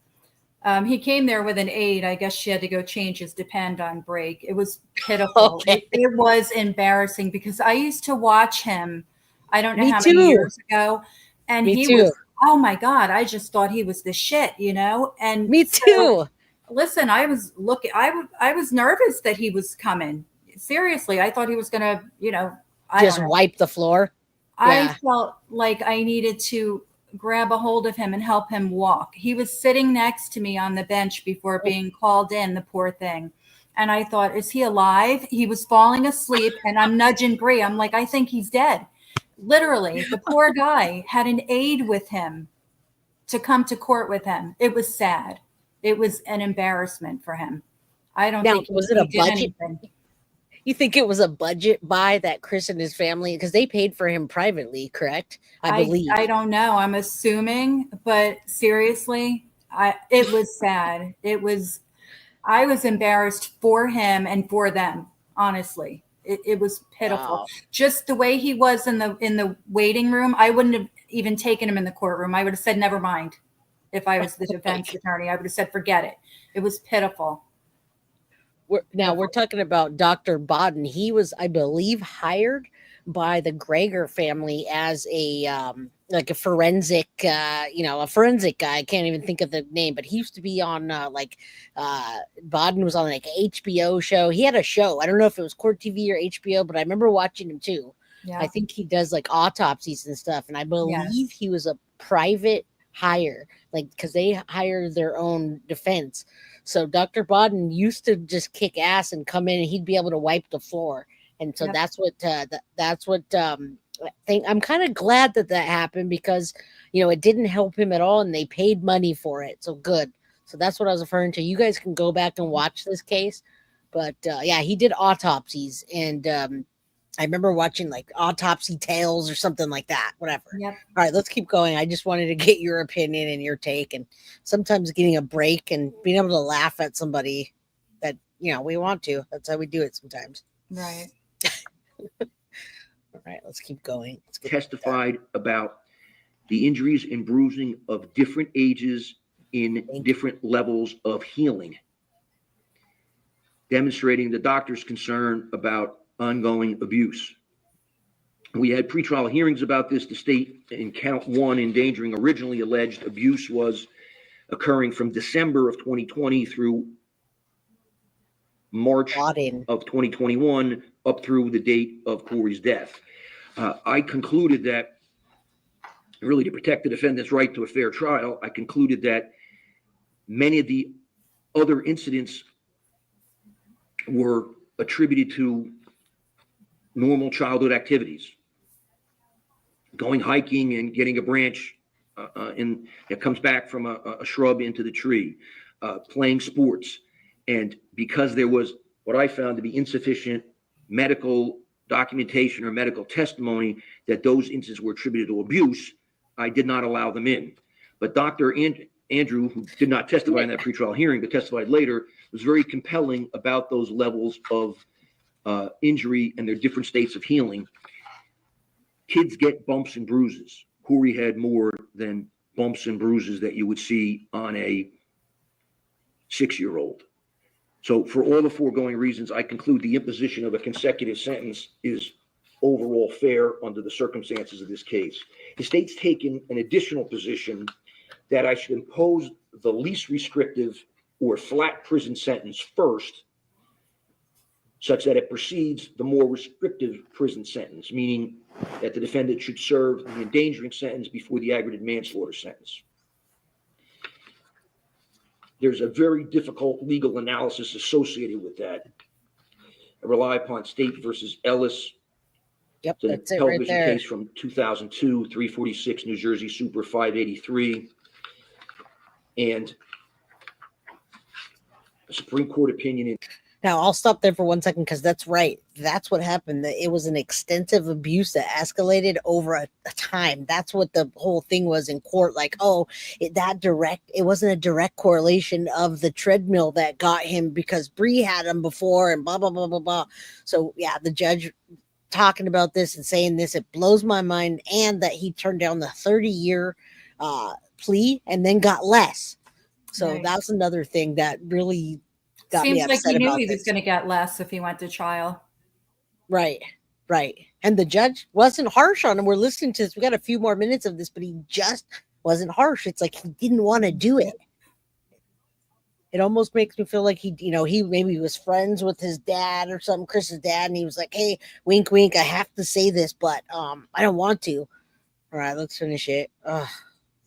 He came there with an aide. I guess she had to go change his Depend on break. It was pitiful. Okay. It was embarrassing because I used to watch him, I don't know how many years ago. And was, oh my God, I just thought he was the shit, And me too. Listen, I was nervous that he was coming. Seriously, I thought he was going to, just wipe the floor. I felt like I needed to grab a hold of him and help him walk. He was sitting next to me on the bench before being called in, the poor thing. And I thought, is he alive? He was falling asleep, and I'm nudging Bree. I'm like, I think he's dead. Literally, the poor guy had an aide with him to come to court with him. It was sad. It was an embarrassment for him. I don't Now, think was it a did budget? anything. You think it was a budget buy that Chris and his family, because they paid for him privately, correct? I believe. I don't know. I'm assuming, but seriously, it was sad. I was embarrassed for him and for them, honestly. It was pitiful. Wow. Just the way he was in the waiting room, I wouldn't have even taken him in the courtroom. I would have said, never mind. If I was the defense attorney, I would have said, forget it. It was pitiful. We're talking about Dr. Bodden. He was, I believe, hired by the Gregor family as a like a forensic, a forensic guy. I can't even think of the name, but he used to be on Bodden was on like an HBO show. He had a show. I don't know if it was Court TV or HBO, but I remember watching him too. Yeah. I think he does like autopsies and stuff, and I believe he was a private hire, like because they hire their own defense. So Dr. Bodden used to just kick ass and come in, and he'd be able to wipe the floor. And so that's what I think. I'm kind of glad that happened because, it didn't help him at all, and they paid money for it. So good. So that's what I was referring to. You guys can go back and watch this case. But he did autopsies, and I remember watching like Autopsy Tales or something like that, whatever. Yep. All right, let's keep going. I just wanted to get your opinion and your take, and sometimes getting a break and being able to laugh at somebody that, we want to. That's how we do it sometimes. Right. All right, let's keep going. Testified about the injuries and bruising of different ages in different levels of healing, demonstrating the doctor's concern about ongoing abuse. We had pretrial hearings about this. The state in count one, endangering, originally alleged abuse was occurring from December of 2020 through March of 2021 up through the date of Corey's death. I concluded that, really to protect the defendant's right to a fair trial, I concluded that many of the other incidents were attributed to normal childhood activities, going hiking and getting a branch and it comes back from a shrub into the tree, playing sports. And because there was what I found to be insufficient medical documentation or medical testimony that those incidents were attributed to abuse, I did not allow them in. But Dr. Andrew, who did not testify in that pretrial hearing but testified later, was very compelling about those levels of injury and their different states of healing. Kids get bumps and bruises. Corey had more than bumps and bruises that you would see on a 6-year-old. So for all the foregoing reasons, I conclude the imposition of a consecutive sentence is overall fair under the circumstances of this case. The state's taken an additional position that I should impose the least restrictive or flat prison sentence first, such that it precedes the more restrictive prison sentence, meaning that the defendant should serve the endangering sentence before the aggravated manslaughter sentence. There's a very difficult legal analysis associated with that. I rely upon State versus Ellis. Yep, it's that's a it television right there. case from 2002, 346 New Jersey Super 583. And a Supreme Court opinion in Now, I'll stop there for 1 second because that's right. That's what happened. It was an extensive abuse that escalated over a time. That's what the whole thing was in court. Like, it wasn't a direct correlation of the treadmill that got him because Bree had him before and blah, blah, blah, blah, blah. So, yeah, the judge talking about this and saying this, it blows my mind. And that he turned down the 30-year plea and then got less. So Right. that's another thing that really got me Seems like upset he knew about he was this. going to get less if he went to trial. Right. And the judge wasn't harsh on him. We're listening to this. We got a few more minutes of this, but he just wasn't harsh. It's like he didn't want to do it. It almost makes me feel like he maybe was friends with his dad or something, Chris's dad, and he was like, hey, wink, wink, I have to say this, but I don't want to. All right, let's finish it.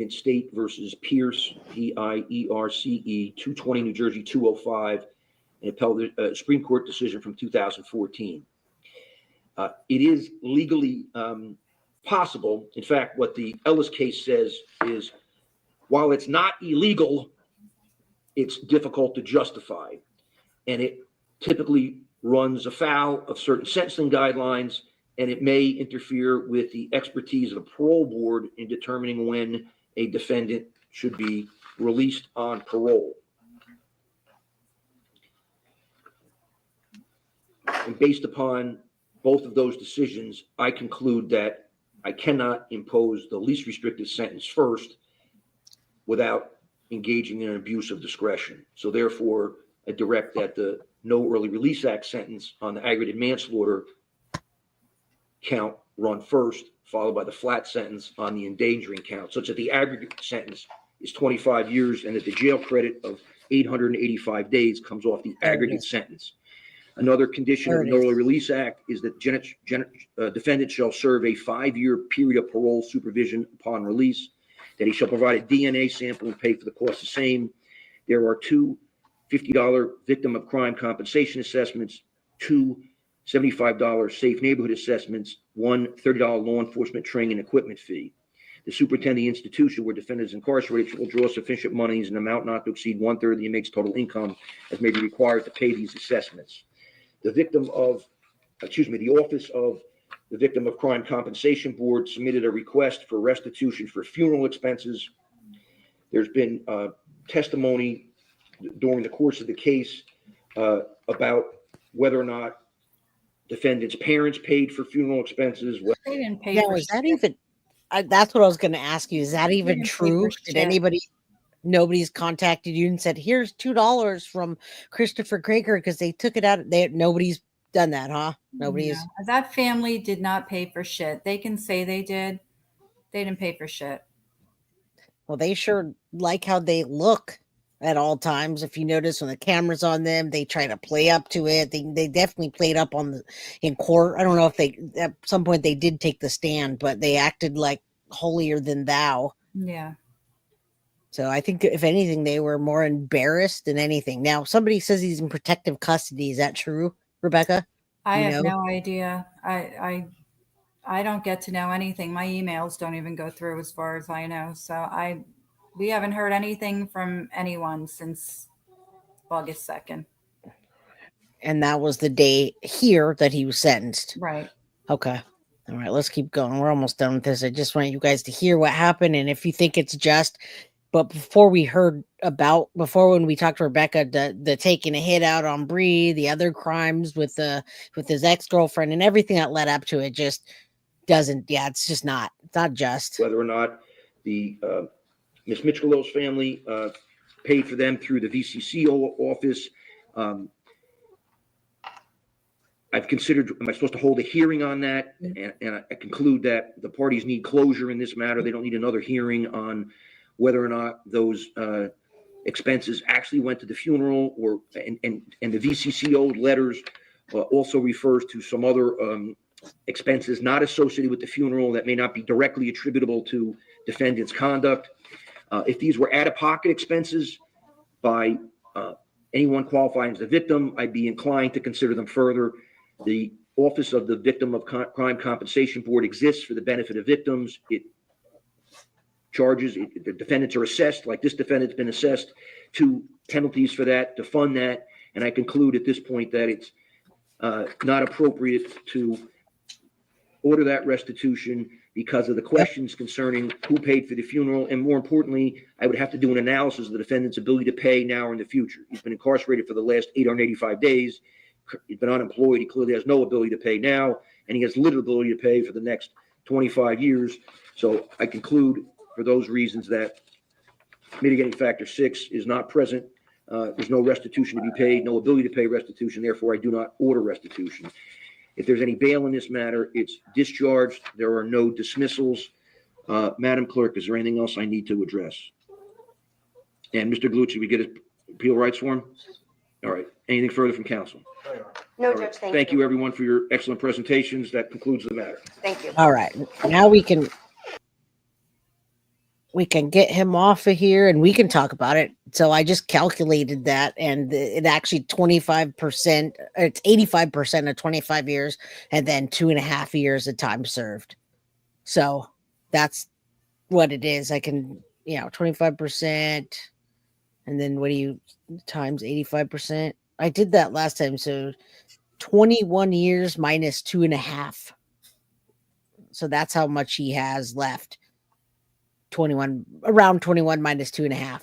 in State versus Pierce, Pierce, 220 New Jersey 205, an appellate Supreme Court decision from 2014. It is legally possible. In fact, what the Ellis case says is, while it's not illegal, it's difficult to justify. And it typically runs afoul of certain sentencing guidelines, and it may interfere with the expertise of the parole board in determining when a defendant should be released on parole. And based upon both of those decisions, I conclude that I cannot impose the least restrictive sentence first without engaging in an abuse of discretion. So therefore, I direct that the No Early Release Act sentence on the aggravated manslaughter count run first, followed by the flat sentence on the endangering count, such that the aggregate sentence is 25 years and that the jail credit of 885 days comes off the aggregate sentence. Another condition of the No Early Release Act is that defendant shall serve a 5-year period of parole supervision upon release, that he shall provide a DNA sample and pay for the cost the same. There are 2 $50 victim of crime compensation assessments, 2 $75 safe neighborhood assessments, 1 $30 law enforcement training and equipment fee. The superintendent of the institution where defendant is incarcerated shall draw sufficient monies in an amount not to exceed 1/3 of the inmate's total income as may be required to pay these assessments. The Office of the Victim of Crime Compensation Board submitted a request for restitution for funeral expenses. There's been testimony during the course of the case about whether or not defendant's parents paid for funeral expenses. They didn't pay Now, for is that shit. even? That's what I was going to ask you. Is that even didn't pay true? for Did shit. anybody? Nobody's contacted you and said, "Here's $2 from Christopher Gregor," because they took it out. Nobody's done that, huh? Nobody's. No, that family did not pay for shit. They can say they did. They didn't pay for shit. Well, they sure like how they look at all times. If you notice, when the camera's on them, they try to play up to it. They definitely played up in court. I don't know if at some point they did take the stand, but they acted like holier than thou. Yeah. So I think if anything, they were more embarrassed than anything. Now, somebody says he's in protective custody. Is that true, Rebecca? I have no idea. I don't get to know anything. My emails don't even go through as far as I know. So we haven't heard anything from anyone since August 2nd. And that was the day here that he was sentenced. Right. Okay. All right, let's keep going. We're almost done with this. I just want you guys to hear what happened. And if you think it's just, but before when we talked to Rebecca, the taking a hit out on Bree, the other crimes with his ex-girlfriend and everything that led up to it just doesn't, it's just not, it's not just. Whether or not the Miss Micciolo's family paid for them through the VCCO office. I've considered, am I supposed to hold a hearing on that? And I conclude that the parties need closure in this matter. They don't need another hearing on whether or not those expenses actually went to the funeral, and the VCCO letters also refers to some other expenses not associated with the funeral that may not be directly attributable to defendant's conduct. If these were out-of-pocket expenses by anyone qualifying as a victim, I'd be inclined to consider them further. The Office of the Victim of Crime Compensation Board exists for the benefit of victims. It charges, the defendants are assessed, like this defendant's been assessed, to penalties for that, to fund that. And I conclude at this point that it's not appropriate to order that restitution because of the questions concerning who paid for the funeral. And more importantly, I would have to do an analysis of the defendant's ability to pay now or in the future. He's been incarcerated for the last 885 days. He's been unemployed. He clearly has no ability to pay now, and he has little ability to pay for the next 25 years. So I conclude for those reasons that mitigating factor 6 is not present. There's no restitution to be paid, no ability to pay restitution. Therefore, I do not order restitution. If there's any bail in this matter, it's discharged. There are no dismissals. Madam Clerk, is there anything else I need to address? And Mr. Gallucci, we get his appeal rights form? All right. Anything further from counsel? No, All Judge, right. Thank you, everyone, for your excellent presentations. That concludes the matter. Thank you. All right. Now we can get him off of here and we can talk about it. So I just calculated that, and it actually 25%, it's 85% of 25 years and then 2.5 years of time served. So that's what it is. I can, 25%. And then what do you times 85%? I did that last time. So 21 years minus 2.5. So that's how much he has left. 21, around 21 minus 2.5.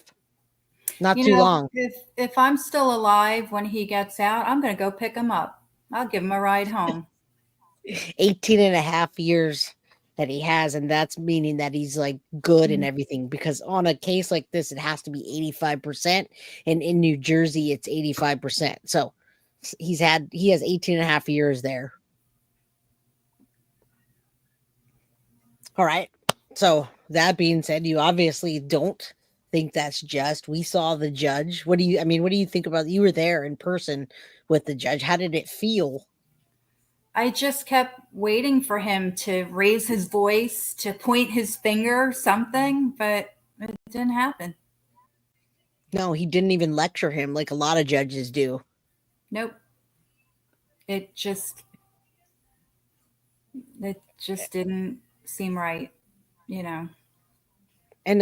Not too long. If I'm still alive when he gets out, I'm going to go pick him up. I'll give him a ride home. 18.5 years that he has, and that's meaning that he's like good and everything, because on a case like this it has to be 85%, and in New Jersey it's 85%. So he has 18.5 years there. All right, so that being said, you obviously don't think that's just. We saw the judge. What do you think about, you were there in person with the judge? How did it feel? I just kept waiting for him to raise his voice, to point his finger, something, but it didn't happen. No, he didn't even lecture him like a lot of judges do. Nope. It just didn't seem right, And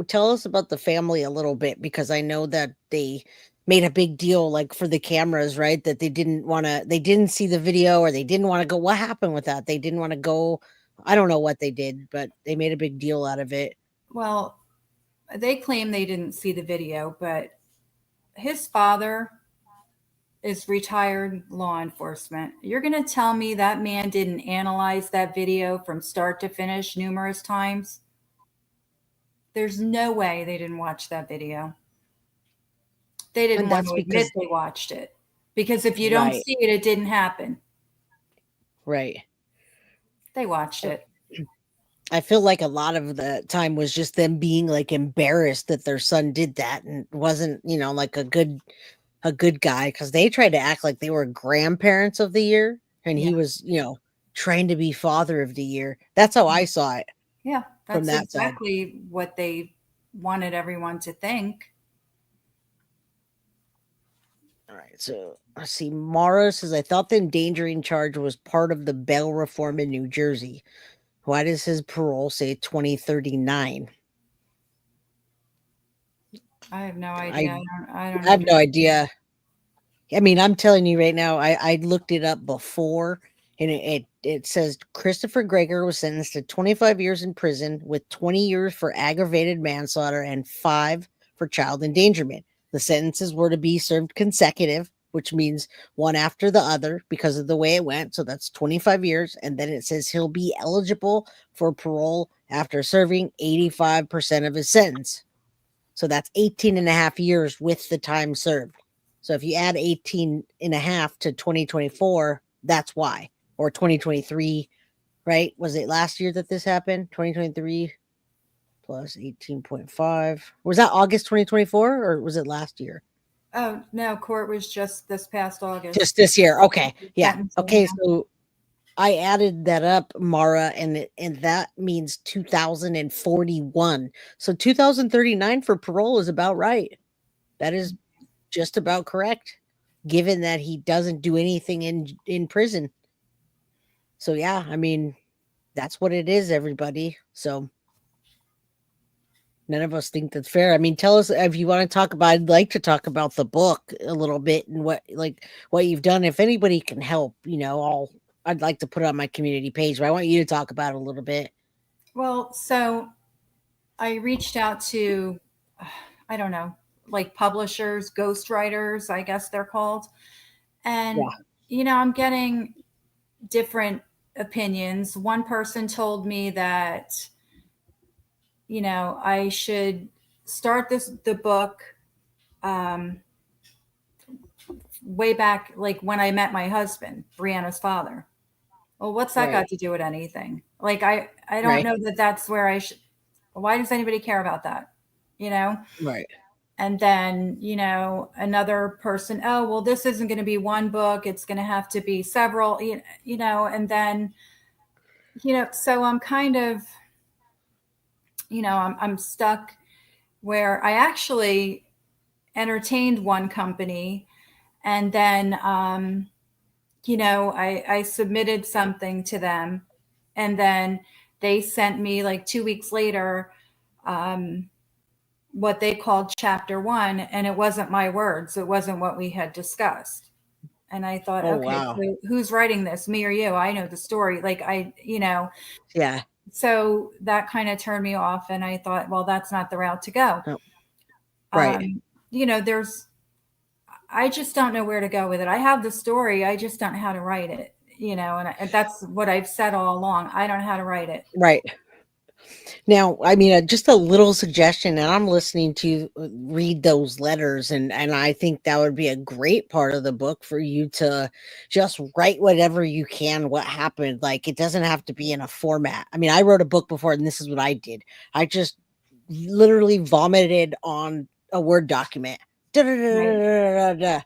tell us about the family a little bit, because I know that they made a big deal, like for the cameras, right? That they didn't see the video, or they didn't want to go. What happened with that? They didn't want to go. I don't know what they did, but they made a big deal out of it. Well, they claim they didn't see the video, but his father is retired law enforcement. You're going to tell me that man didn't analyze that video from start to finish numerous times? There's no way they didn't watch that video. They didn't want to admit they watched it, because if you don't see it, it didn't happen. Right. They watched it. I feel like a lot of the time was just them being like embarrassed that their son did that and wasn't, like a good guy, because they tried to act like they were grandparents of the year, and he was, trying to be father of the year. That's how I saw it. Yeah, that's exactly what they wanted everyone to think. All right, so let's see. Mara says, I thought the endangering charge was part of the bail reform in New Jersey. Why does his parole say 2039? I have no idea. I don't have no idea. I mean, I'm telling you right now, I looked it up before, and it says Christopher Gregor was sentenced to 25 years in prison with 20 years for aggravated manslaughter and 5 for child endangerment. The sentences were to be served consecutive, which means one after the other because of the way it went. So that's 25 years. And then it says he'll be eligible for parole after serving 85% of his sentence. So that's 18.5 years with the time served. So if you add 18.5 to 2024, that's why. Or 2023, right? Was it last year that this happened? 2023 plus 18.5. Was that August 2024, or was it last year? Oh, no, court was just this past August. Just this year. Okay. Yeah. Okay. So I added that up, Mara, and that means 2041. So 2039 for parole is about right. That is just about correct, given that he doesn't do anything in prison. So yeah, I mean, that's what it is, everybody. So none of us think that's fair. I mean, tell us if you want to talk about. I'd like to talk about the book a little bit and what you've done. If anybody can help, I'd like to put it on my community page, but I want you to talk about it a little bit. Well, so I reached out to, I don't know, like publishers, ghostwriters, I guess they're called. And, I'm getting different opinions. One person told me that, I should start the book way back, like when I met my husband, Brianna's father. Well, what's that got to do with anything? Like, I don't know that that's where I should. Why does anybody care about that? Right. And then, another person, oh, well, this isn't going to be one book. It's going to have to be several, and then, so I'm kind of, I'm stuck where I actually entertained one company, and then, I submitted something to them, and then they sent me like 2 weeks later what they called chapter 1, and it wasn't my words. It wasn't what we had discussed. And I thought, Oh, okay, wow. so who's writing this, me or you? I know the story. Like Yeah. so that kind of turned me off, and I thought, well, that's not the route to go. Oh, right. I just don't know where to go with it. I have the story. I just don't know how to write it, and that's what I've said all along. I don't know how to write it. Right. Now, I mean, just a little suggestion, and I'm listening to read those letters, and I think that would be a great part of the book for you to just write whatever you can, what happened. Like, it doesn't have to be in a format. I mean, I wrote a book before, and this is what I did. I just literally vomited on a Word document. Right.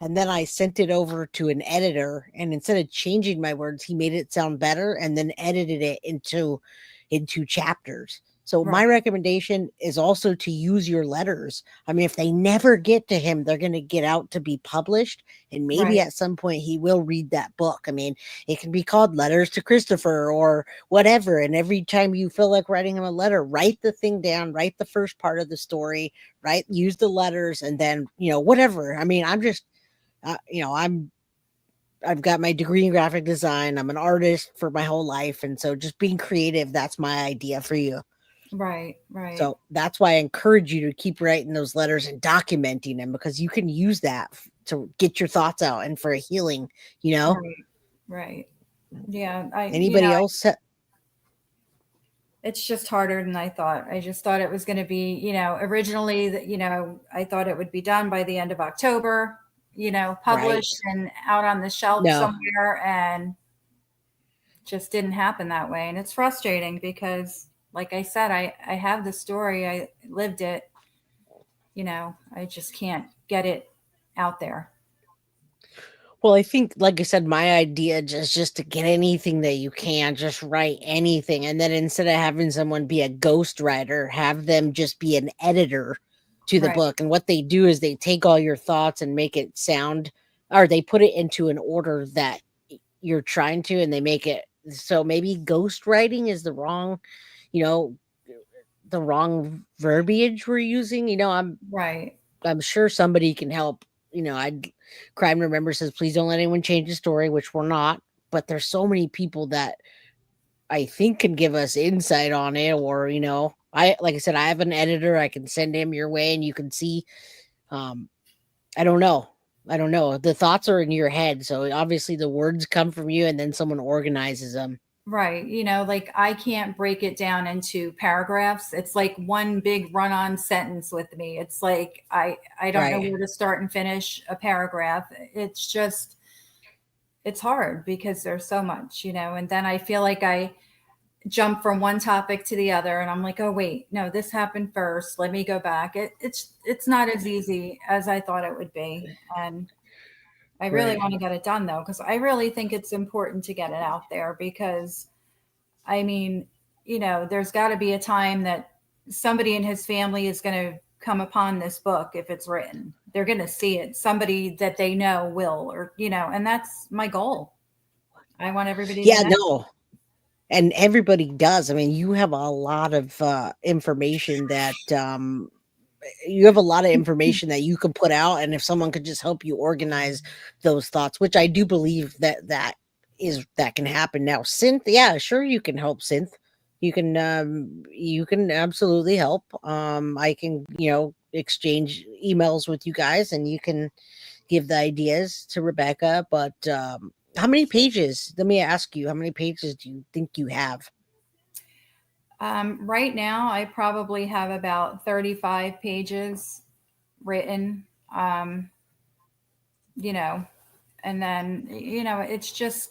And then I sent it over to an editor, and instead of changing my words, he made it sound better and then edited it into chapters. So my Right. recommendation is also to use your letters. I mean, if they never get to him, they're going to get out to be published, and maybe Right. at some point he will read that book. I mean, it can be called Letters to Christopher or whatever. And every time you feel like writing him a letter, write the thing down, write the first part of the story, right? Use the letters, and then, whatever. I mean, I'm just, I've got my degree in graphic design. I'm an artist for my whole life. And so just being creative, that's my idea for you. Right. Right. So that's why I encourage you to keep writing those letters and documenting them, because you can use that to get your thoughts out and for a healing, Right. Right. Yeah. Anybody else? It's just harder than I thought. I just thought it was going to be, originally that, I thought it would be done by the end of October, published and out on the shelf somewhere, and just didn't happen that way. And it's frustrating because, like I said, I have the story, I lived it, I just can't get it out there. Well, I think, like I said, my idea is just to get anything that you can, just write anything. And then instead of having someone be a ghostwriter, have them just be an editor to the book. And what they do is they take all your thoughts and make it sound, or they put it into an order that you're trying to, and they make it. So maybe ghostwriting is the wrong, the wrong verbiage we're using. I'm sure somebody can help. Crime Remember says, please don't let anyone change the story, which we're not. But there's so many people that I think can give us insight on it. Or, like I said, I have an editor. I can send him your way and you can see. I don't know. The thoughts are in your head. So obviously the words come from you, and then someone organizes them. Right. Like I can't break it down into paragraphs. It's like one big run-on sentence with me. It's like I don't know where to start and finish a paragraph. It's hard because there's so much, and then I feel like I jump from one topic to the other, and I'm like, oh wait, no, this happened first. Let me go back. It's not as easy as I thought it would be. And I really want to get it done, though, because I really think it's important to get it out there because, I mean, there's got to be a time that somebody in his family is going to come upon this book if it's written. They're going to see it. Somebody that they know will, or, and that's my goal. I want everybody to know. And everybody does. I mean, you have a lot of information that you you can put out, and if someone could just help you organize those thoughts, which I do believe that can happen now. Synth, sure, you can help. Synth, you can absolutely help. I can exchange emails with you guys, and you can give the ideas to Rebecca. But how many pages? Let me ask you, how many pages do you think you have? Right now, I probably have about 35 pages written, and then, it's just,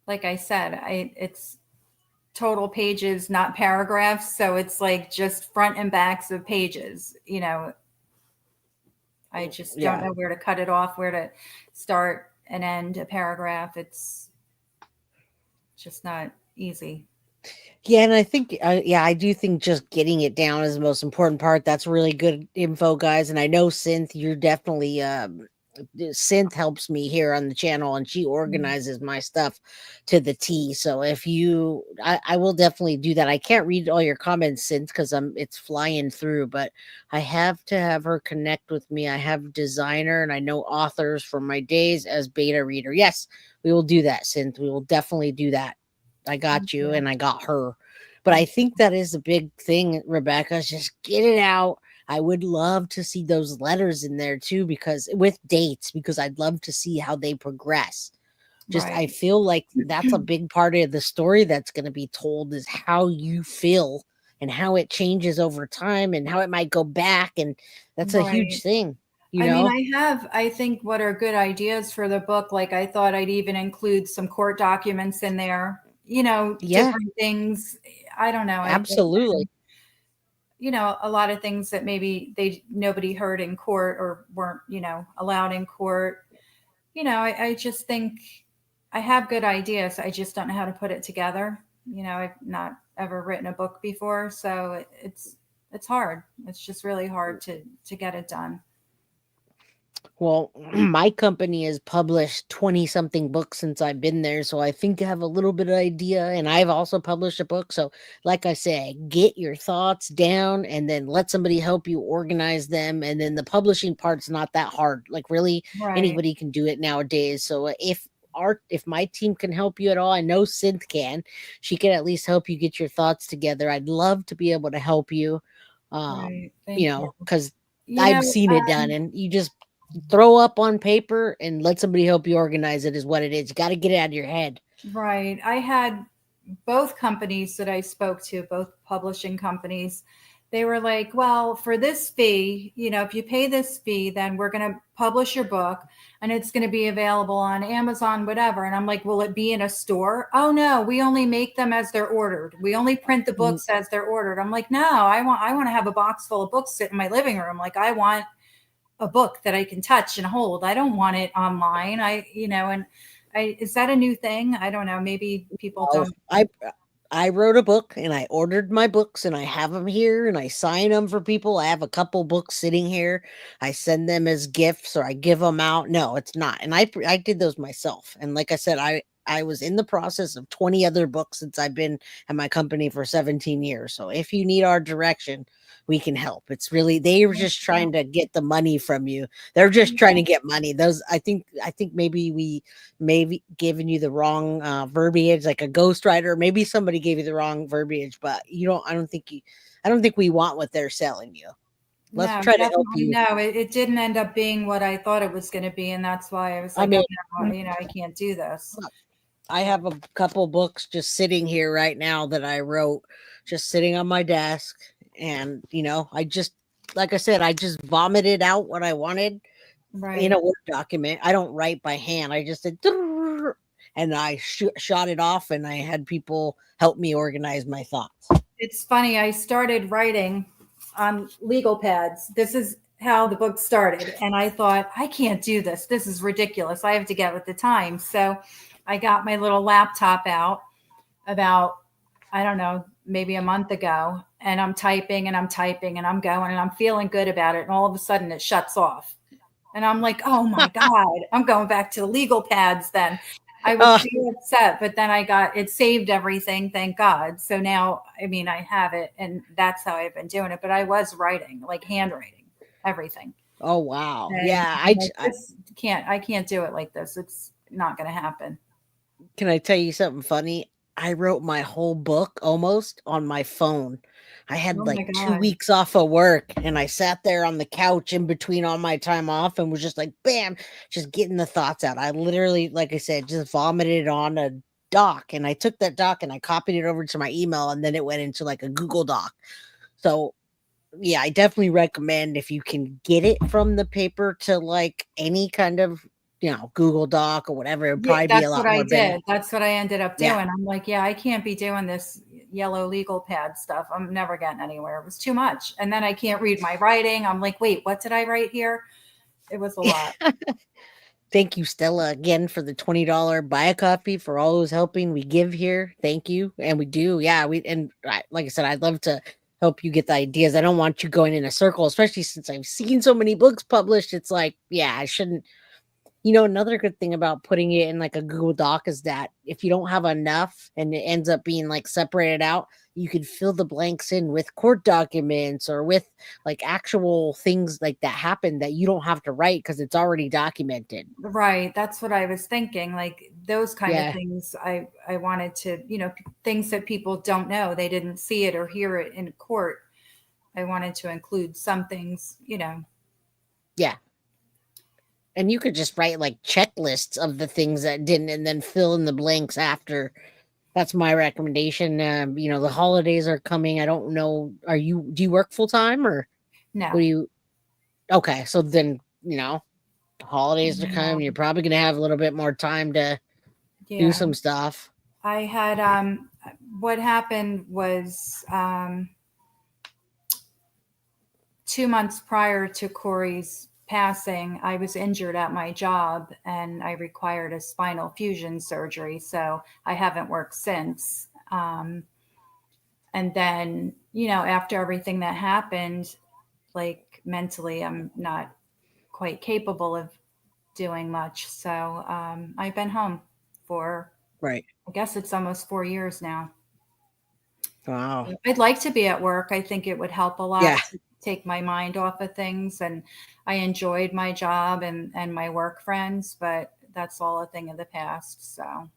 like I said, it's total pages, not paragraphs. So it's like just front and backs of pages, I just don't know where to cut it off, where to start and end a paragraph. It's just not easy. Yeah, and I think, I do think just getting it down is the most important part. That's really good info, guys. And I know, Synth, you're definitely Synth helps me here on the channel, and she organizes my stuff to the T. So if you, I will definitely do that. I can't read all your comments, Synth, because it's flying through, but I have to have her connect with me. I have designer and I know authors from my days as beta reader. Yes, we will do that, Synth. We will definitely do that. I got you, and I got her. But I think that is a big thing, Rebecca. Is just get it out. I would love to see those letters in there too, because with dates, because I'd love to see how they progress. Just I feel like that's a big part of the story that's going to be told, is how you feel and how it changes over time and how it might go back. And that's a huge thing. You know? mean, I think what are good ideas for the book. Like I thought I'd even include some court documents in there, different things. I don't know. Absolutely. A lot of things that maybe nobody heard in court or weren't, allowed in court. I just think I have good ideas. I just don't know how to put it together. I've not ever written a book before, so it's hard. It's just really hard to get it done. Well, my company has published 20 something books since I've been there. So I think I have a little bit of idea, and I've also published a book. So like I say, get your thoughts down and then let somebody help you organize them. And then the publishing part's not that hard. Like really anybody can do it nowadays. So if my team can help you at all, I know Synth can. She can at least help you get your thoughts together. I'd love to be able to help you. Because I've seen it done, and you just throw up on paper and let somebody help you organize it is what it is. You got to get it out of your head. Right. I had both companies that I spoke to, both publishing companies. They were like, well, for this fee, if you pay this fee, then we're going to publish your book and it's going to be available on Amazon, whatever. And I'm like, will it be in a store? Oh no, we only make them as they're ordered. We only print the books as they're ordered. I'm like, no, I want to have a box full of books sit in my living room. Like I want a book that I can touch and hold. I don't want it online. Is that a new thing? I don't know. Maybe people don't. I wrote a book and I ordered my books and I have them here and I sign them for people. I have a couple books sitting here. I send them as gifts or I give them out. No, it's not. And I did those myself. And like I said, I was in the process of 20 other books since I've been at my company for 17 years. So if you need our direction, we can help. It's really, they were just trying to get the money from you. They're just trying to get money. Those, I think maybe we given you the wrong verbiage, like a ghostwriter. Maybe somebody gave you the wrong verbiage, but I don't think we want what they're selling you. Let's try to help you. No, it didn't end up being what I thought it was going to be. And that's why I was like, I can't do this. I have a couple books just sitting here right now that I wrote, just sitting on my desk. And, I just, like I said, I just vomited out what I wanted in a Word document. I don't write by hand. I just said, and I shot it off and I had people help me organize my thoughts. It's funny. I started writing on legal pads. This is how the book started. And I thought, I can't do this. This is ridiculous. I have to get with the times. So I got my little laptop out about, I don't know, maybe a month ago. And I'm typing and I'm typing and I'm going and I'm feeling good about it. And all of a sudden it shuts off. And I'm like, oh my God, I'm going back to the legal pads then. I was so upset, but then it saved everything. Thank God. So now, I have it and that's how I've been doing it. But I was writing, like handwriting, everything. Oh, wow. And yeah. I can't do it like this. It's not going to happen. Can I tell you something funny? I wrote my whole book almost on my phone. I had 2 weeks off of work and I sat there on the couch in between all my time off and was just like, bam, just getting the thoughts out. I literally, like I said, just vomited on a doc, and I took that doc and I copied it over to my email, and then it went into like a Google Doc. So yeah, I definitely recommend if you can get it from the paper to like any kind of Google Doc or whatever. It'd probably be a lot more better. That's what I ended up doing. Yeah. I'm like, I can't be doing this yellow legal pad stuff. I'm never getting anywhere. It was too much. And then I can't read my writing. I'm like, wait, what did I write here? It was a lot. Thank you, Stella, again for the $20 buy a copy for all those helping we give here. Thank you. And we do. Yeah. Like I said, I'd love to help you get the ideas. I don't want you going in a circle, especially since I've seen so many books published. It's like, I shouldn't Another good thing about putting it in like a Google Doc is that if you don't have enough and it ends up being like separated out, you can fill the blanks in with court documents or with like actual things like that happen that you don't have to write because it's already documented. Right. That's what I was thinking. Like those kind of Yeah. things I wanted to, things that people don't know. They didn't see it or hear it in court. I wanted to include some things. Yeah. And you could just write like checklists of the things that didn't and then fill in the blanks after. That's my recommendation. The holidays are coming. I don't know. Do you work full time or No. what do you? Okay. So then, the holidays are coming. You're probably going to have a little bit more time to do some stuff. I had, what happened was 2 months prior to Corey's passing, I was injured at my job and I required a spinal fusion surgery. So I haven't worked since. And then, after everything that happened, like mentally, I'm not quite capable of doing much. So I've been home for, Right. I guess it's almost 4 years now. Wow. I'd like to be at work. I think it would help a lot Yeah. to take my mind off of things. And I enjoyed my job and my work friends, but that's all a thing of the past. So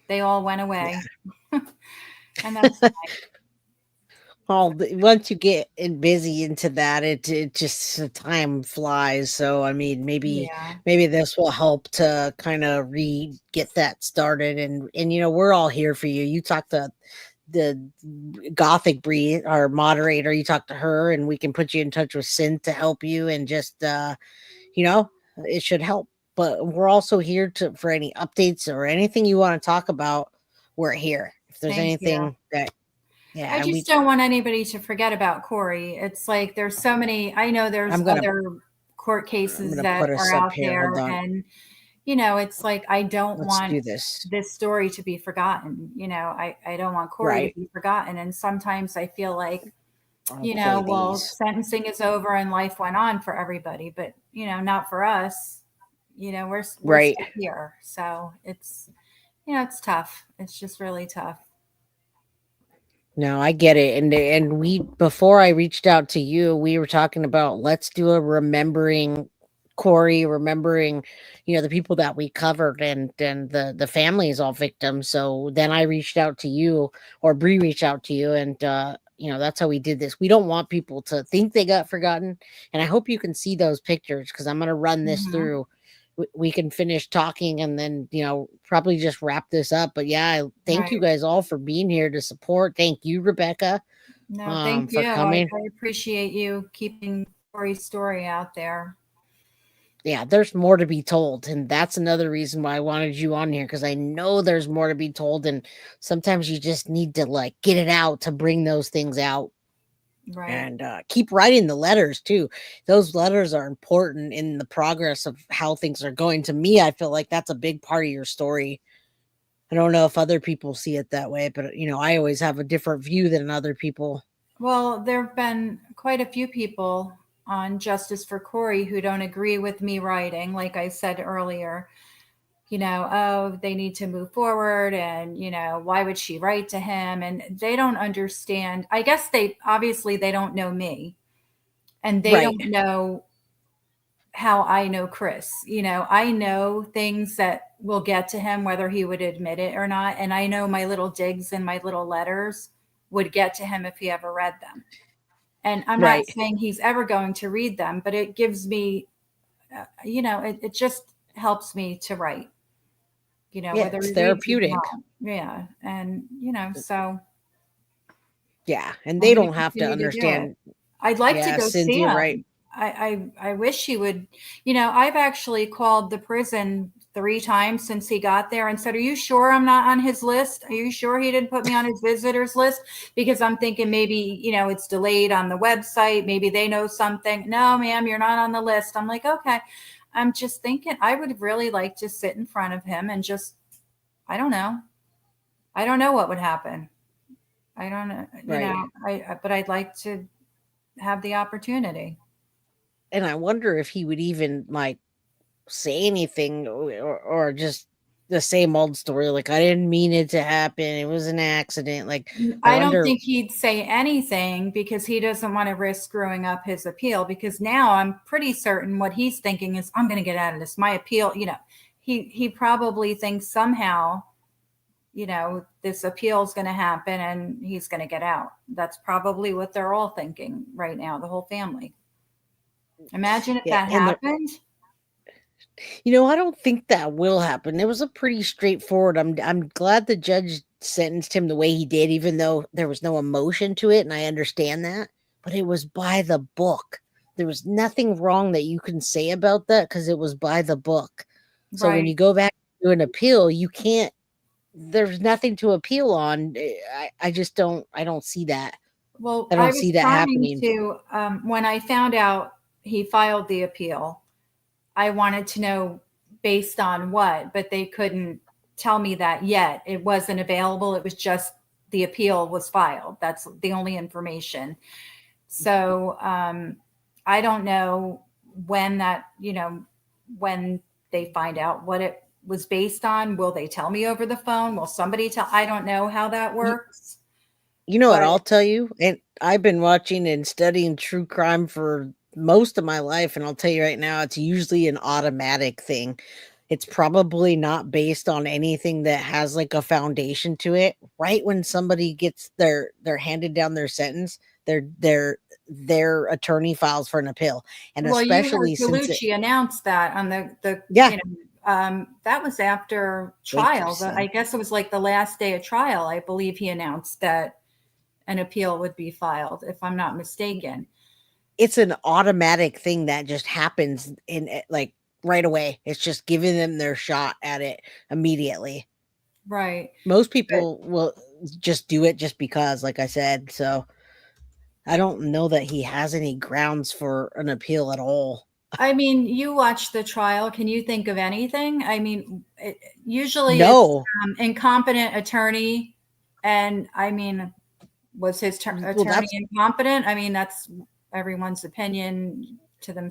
they all went away. Yeah. And that's fine. Well, once you get busy into that, it just the time flies. So I mean, maybe this will help to kind of get that started. And we're all here for you. You talk to the Gothic Breed, our moderator. You talk to her, and we can put you in touch with Sin to help you. And just it should help. But we're also here for any updates or anything you want to talk about. We're here. If there's anything that. Yeah, I just don't want anybody to forget about Corey. It's like there's so many. I know there's other court cases that are out there, and it's like I don't want this story to be forgotten. I don't want Corey to be forgotten. And sometimes I feel like, sentencing is over and life went on for everybody, but not for us. We're still here, so it's it's tough. It's just really tough. No, I get it. And before I reached out to you, we were talking about let's do a remembering Corey, remembering, the people that we covered and the families, all victims. So then I reached out to you, or Bree reached out to you, and that's how we did this. We don't want people to think they got forgotten. And I hope you can see those pictures because I'm going to run this through. We can finish talking and then, probably just wrap this up. But yeah, thank you guys all for being here to support. Thank you, Rebecca. No, thank you. I appreciate you keeping Corey's story out there. Yeah, there's more to be told. And that's another reason why I wanted you on here, because I know there's more to be told. And sometimes you just need to get it out to bring those things out. Right. And keep writing the letters too. Those letters are important in the progress of how things are going. To me, I feel like that's a big part of your story. I don't know if other people see it that way, but I always have a different view than other people. Well, there have been quite a few people on Justice for Corey who don't agree with me writing. Like I said earlier, they need to move forward and, why would she write to him? And they don't understand. I guess they don't know me and they don't know how I know Chris. I know things that will get to him, whether he would admit it or not. And I know my little digs and my little letters would get to him if he ever read them. And I'm not saying he's ever going to read them, but it gives me, it just helps me to write. Whether it's therapeutic. Yeah. And, so. Yeah. And they don't have to understand. I'd like to go see him. Right. I wish he would, I've actually called the prison 3 times since he got there and said, are you sure I'm not on his list? Are you sure he didn't put me on his visitors list? Because I'm thinking maybe, it's delayed on the website. Maybe they know something. No, ma'am, you're not on the list. I'm like, okay. I'm just thinking I would really like to sit in front of him and just, I don't know. I don't know what would happen. I don't know, but I'd like to have the opportunity. And I wonder if he would even say anything or just the same old story. Like, I didn't mean it to happen. It was an accident. Like, I don't think he'd say anything because he doesn't want to risk screwing up his appeal, because now I'm pretty certain what he's thinking is, I'm going to get out of this. My appeal, he probably thinks somehow, this appeal is going to happen and he's going to get out. That's probably what they're all thinking right now, the whole family. Imagine if that happened. I don't think that will happen. It was a pretty straightforward. I'm glad the judge sentenced him the way he did, even though there was no emotion to it, and I understand that. But it was by the book. There was nothing wrong that you can say about that because it was by the book. So when you go back to an appeal, you can't. There's nothing to appeal on. I just don't. I don't see that. Well, I don't see that happening. When I found out he filed the appeal, I wanted to know based on what, but they couldn't tell me that yet. It wasn't available. It was just the appeal was filed. That's the only information. So I don't know when that, when they find out what it was based on. Will they tell me over the phone? Will somebody tell? I don't know how that works. What I'll tell you, and I've been watching and studying true crime for most of my life, and I'll tell you right now, it's usually an automatic thing. It's probably not based on anything that has like a foundation to it. Right when somebody gets they're handed down their sentence, their attorney files for an appeal, and especially since Gallucci announced that on the that was after trial. I guess it was like the last day of trial. I believe he announced that an appeal would be filed, if I'm not mistaken. It's an automatic thing that just happens in like right away. It's just giving them their shot at it immediately. Right. Most people will just do it just because, like I said. So I don't know that he has any grounds for an appeal at all. I mean, you watch the trial. Can you think of anything? I mean, usually no. It's incompetent attorney. And I mean, was his attorney incompetent? I mean, that's everyone's opinion to them.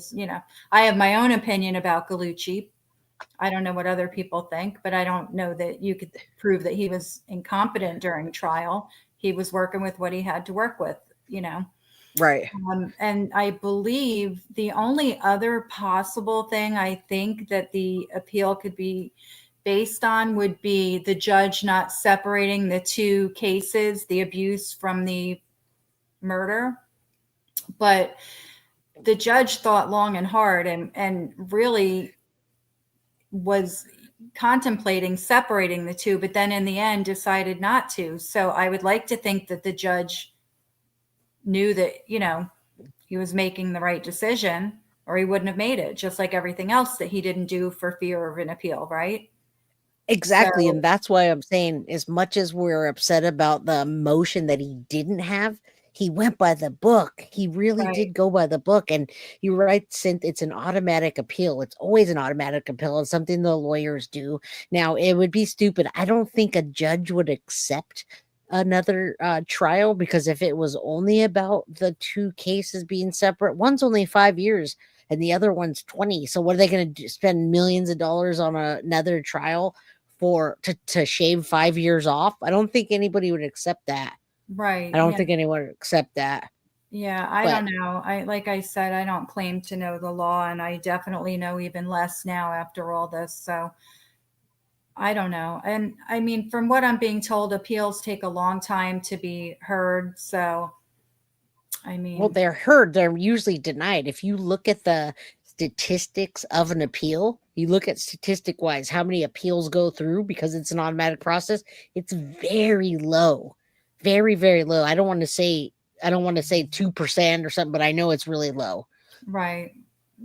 I have my own opinion about Gallucci. I don't know what other people think, but I don't know that you could prove that he was incompetent during trial. He was working with what he had to work with, Right. And I believe the only other possible thing I think that the appeal could be based on would be the judge not separating the two cases, the abuse from the murder. But the judge thought long and hard and really was contemplating separating the two, but then in the end decided not to. So I would like to think that the judge knew that, he was making the right decision, or he wouldn't have made it, just like everything else that he didn't do for fear of an appeal, right? Exactly. And that's why I'm saying, as much as we're upset about the emotion that he didn't have, he went by the book. He really did go by the book. And you're right, Cynth, it's an automatic appeal. It's always an automatic appeal. It's something the lawyers do. Now, it would be stupid. I don't think a judge would accept another trial, because if it was only about the two cases being separate, one's only 5 years and the other one's 20. So what are they going to spend millions of dollars on another trial to shave 5 years off? I don't think anybody would accept that. Right. I don't think anyone would accept that. Yeah, I don't know. Like I said, I don't claim to know the law, and I definitely know even less now after all this. So I don't know. And I mean, from what I'm being told, appeals take a long time to be heard. So, I mean, well, they're heard. They're usually denied. If you look at the statistics of an appeal, you look at statistic wise, how many appeals go through, because it's an automatic process. It's very low, very, very low. I don't want to say 2% or something, but I know it's really low. Right.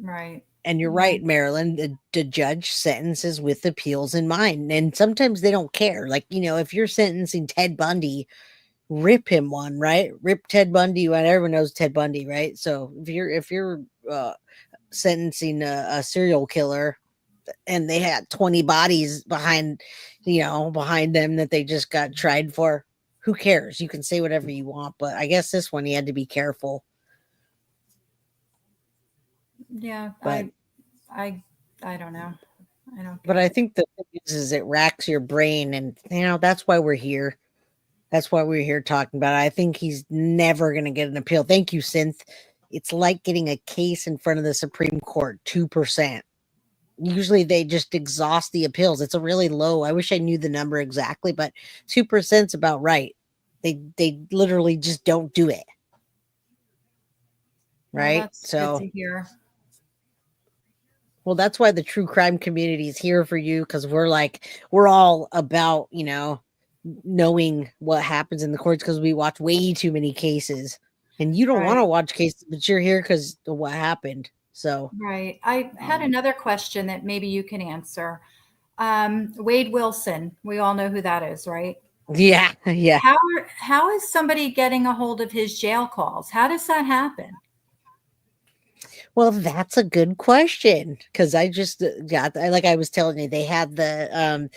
Right. And you're right, Marilyn, the judge sentences with appeals in mind. And sometimes they don't care. Like, if you're sentencing Ted Bundy, rip him one, right? Rip Ted Bundy. Everyone knows Ted Bundy, right? So if you're sentencing a serial killer and they had 20 bodies behind them that they just got tried for, who cares? You can say whatever you want, but I guess this one, he had to be careful. Yeah, but I I don't know. I don't. But I think the thing is it racks your brain, and that's why we're here. That's why we're here talking about it. I think he's never going to get an appeal. Thank you, Synth. It's like getting a case in front of the Supreme Court, 2%. Usually they just exhaust the appeals. It's a really low. I wish I knew the number exactly, but 2% is about right. They literally just don't do it. Right? Well, that's good to hear. Well, that's why the true crime community is here for you, because we're all about, knowing what happens in the courts, because we watch way too many cases. And you don't want to watch cases, but you're here because of what happened. So right. I had another question that maybe you can answer. Wade Wilson, we all know who that is, right? Yeah. How is somebody getting a hold of his jail calls? How does that happen? Well, that's a good question, because I just got, like I was telling you, they had the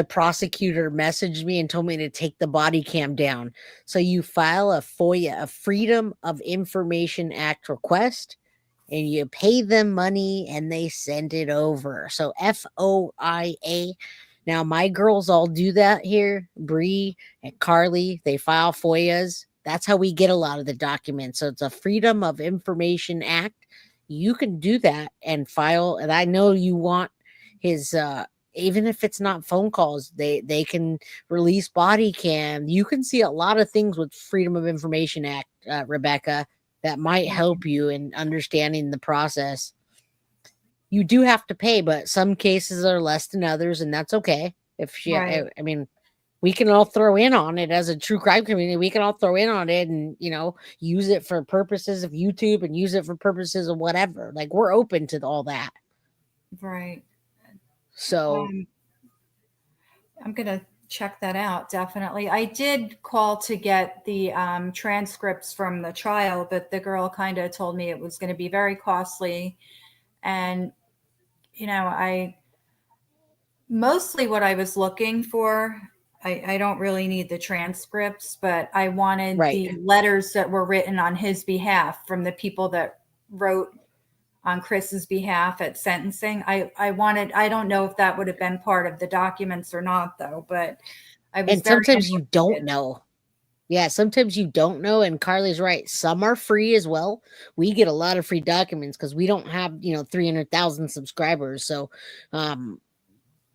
prosecutor messaged me and told me to take the body cam down. So you file a FOIA, a Freedom of Information Act request, and you pay them money and they send it over. So FOIA. Now my girls all do that here. Bree and Carly, they file FOIAs. That's how we get a lot of the documents. So it's a Freedom of Information Act. You can do that and file. And I know you want his, even if it's not phone calls, they can release body cam. You can see a lot of things with Freedom of Information Act, Rebecca, that might help you in understanding the process. You do have to pay, but some cases are less than others, and that's okay. If she, I mean, we can all throw in on it as a true crime community. We can all throw in on it and, use it for purposes of YouTube and use it for purposes of whatever. Like, we're open to all that. Right. So I'm going to check that out. Definitely. I did call to get the transcripts from the trial, but the girl kind of told me it was going to be very costly. And, mostly what I was looking for, I don't really need the transcripts, but I wanted the letters that were written on his behalf from the people that wrote on Chris's behalf at sentencing. I don't know if that would have been part of the documents or not, though, but I was. And sometimes you don't know. Yeah, sometimes you don't know. And Carly's right. Some are free as well. We get a lot of free documents because we don't have, 300,000 subscribers. So,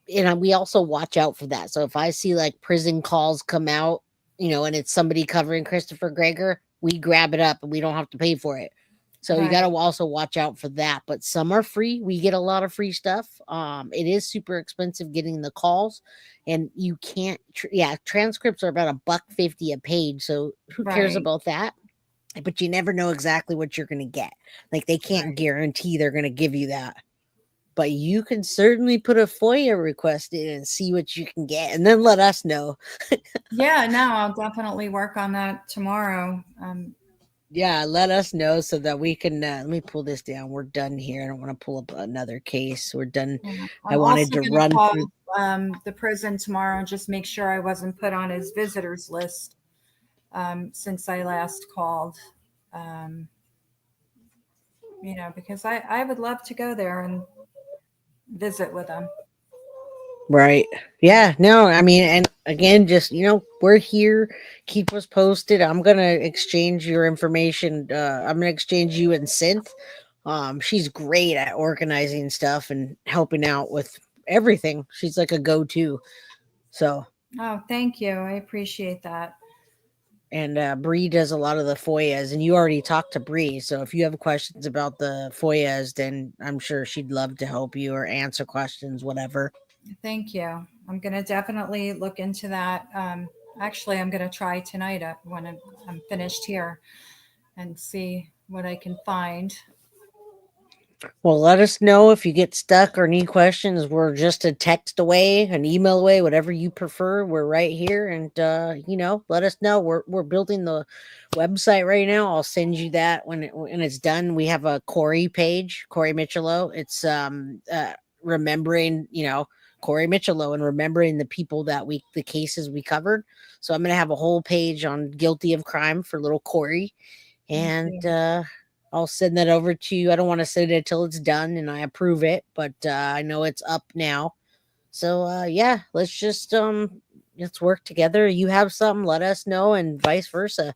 we also watch out for that. So if I see like prison calls come out, and it's somebody covering Christopher Gregor, we grab it up and we don't have to pay for it. So you got to also watch out for that. But some are free. We get a lot of free stuff. It is super expensive getting the calls, and you can't. Transcripts are about $1.50 a page. So who cares about that? But you never know exactly what you're going to get. Like, they can't guarantee they're going to give you that. But you can certainly put a FOIA request in and see what you can get, and then let us know. Yeah, no, I'll definitely work on that tomorrow. Yeah, let us know so that we can, let me pull this down. We're done here. I don't want to pull up another case. We're done. I wanted to run through the prison tomorrow and just make sure I wasn't put on his visitors list since I last called. Because I would love to go there and visit with him. Right. Yeah. No, I mean, and again, just, we're here. Keep us posted. I'm going to exchange your information. I'm going to exchange you and Synth. She's great at organizing stuff and helping out with everything. She's like a go-to. So. Oh, thank you. I appreciate that. And Bree does a lot of the FOIAs, and you already talked to Bree. So if you have questions about the FOIAs, then I'm sure she'd love to help you or answer questions, whatever. Thank you. I'm going to definitely look into that. Actually, I'm going to try tonight when I'm finished here and see what I can find. Well, let us know if you get stuck or need questions. We're just a text away, an email away, whatever you prefer. We're right here, and let us know. We're building the website right now. I'll send you that when it's done. We have a Corey page, Corey Micciolo. It's remembering, Corey Micciolo and remembering the people the cases we covered. So I'm going to have a whole page on guilty of crime for little Corey. And I'll send that over to you. I don't want to send it until it's done and I approve it, but I know it's up now. So yeah, let's just let's work together. You have something, let us know, and vice versa.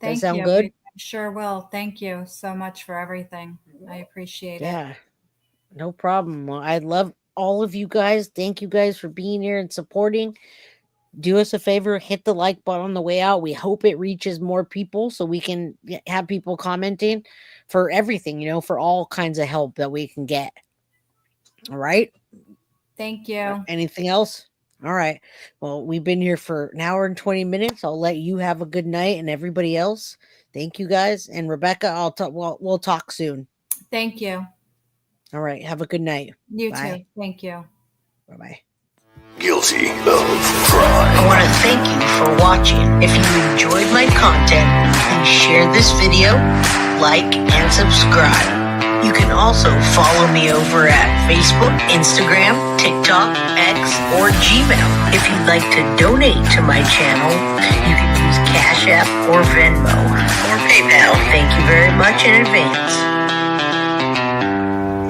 Thank sound you. good? Sure will. Thank you so much for everything. I appreciate it. Yeah, no problem. Well, I love all of you guys. Thank you guys for being here and supporting. Do us a favor, hit the like button on the way out. We hope it reaches more people so we can have people commenting for everything, you know, for all kinds of help that we can get. All right. Thank you. Anything else? All right. Well, we've been here for an hour and 20 minutes. I'll let you have a good night, and everybody else. Thank you guys. And Rebecca, I'll talk. We'll talk soon. Thank you. All right. Have a good night. You Bye. too. Thank you. Bye-bye. Guilty of crime. I want to thank you for watching. If you enjoyed my content, please share this video, like, and subscribe. You can also follow me over at Facebook, Instagram, TikTok, X, or Gmail. If you'd like to donate to my channel, you can use Cash App or Venmo or PayPal. Thank you very much in advance.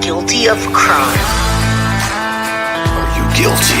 Guilty of crime. Are you guilty?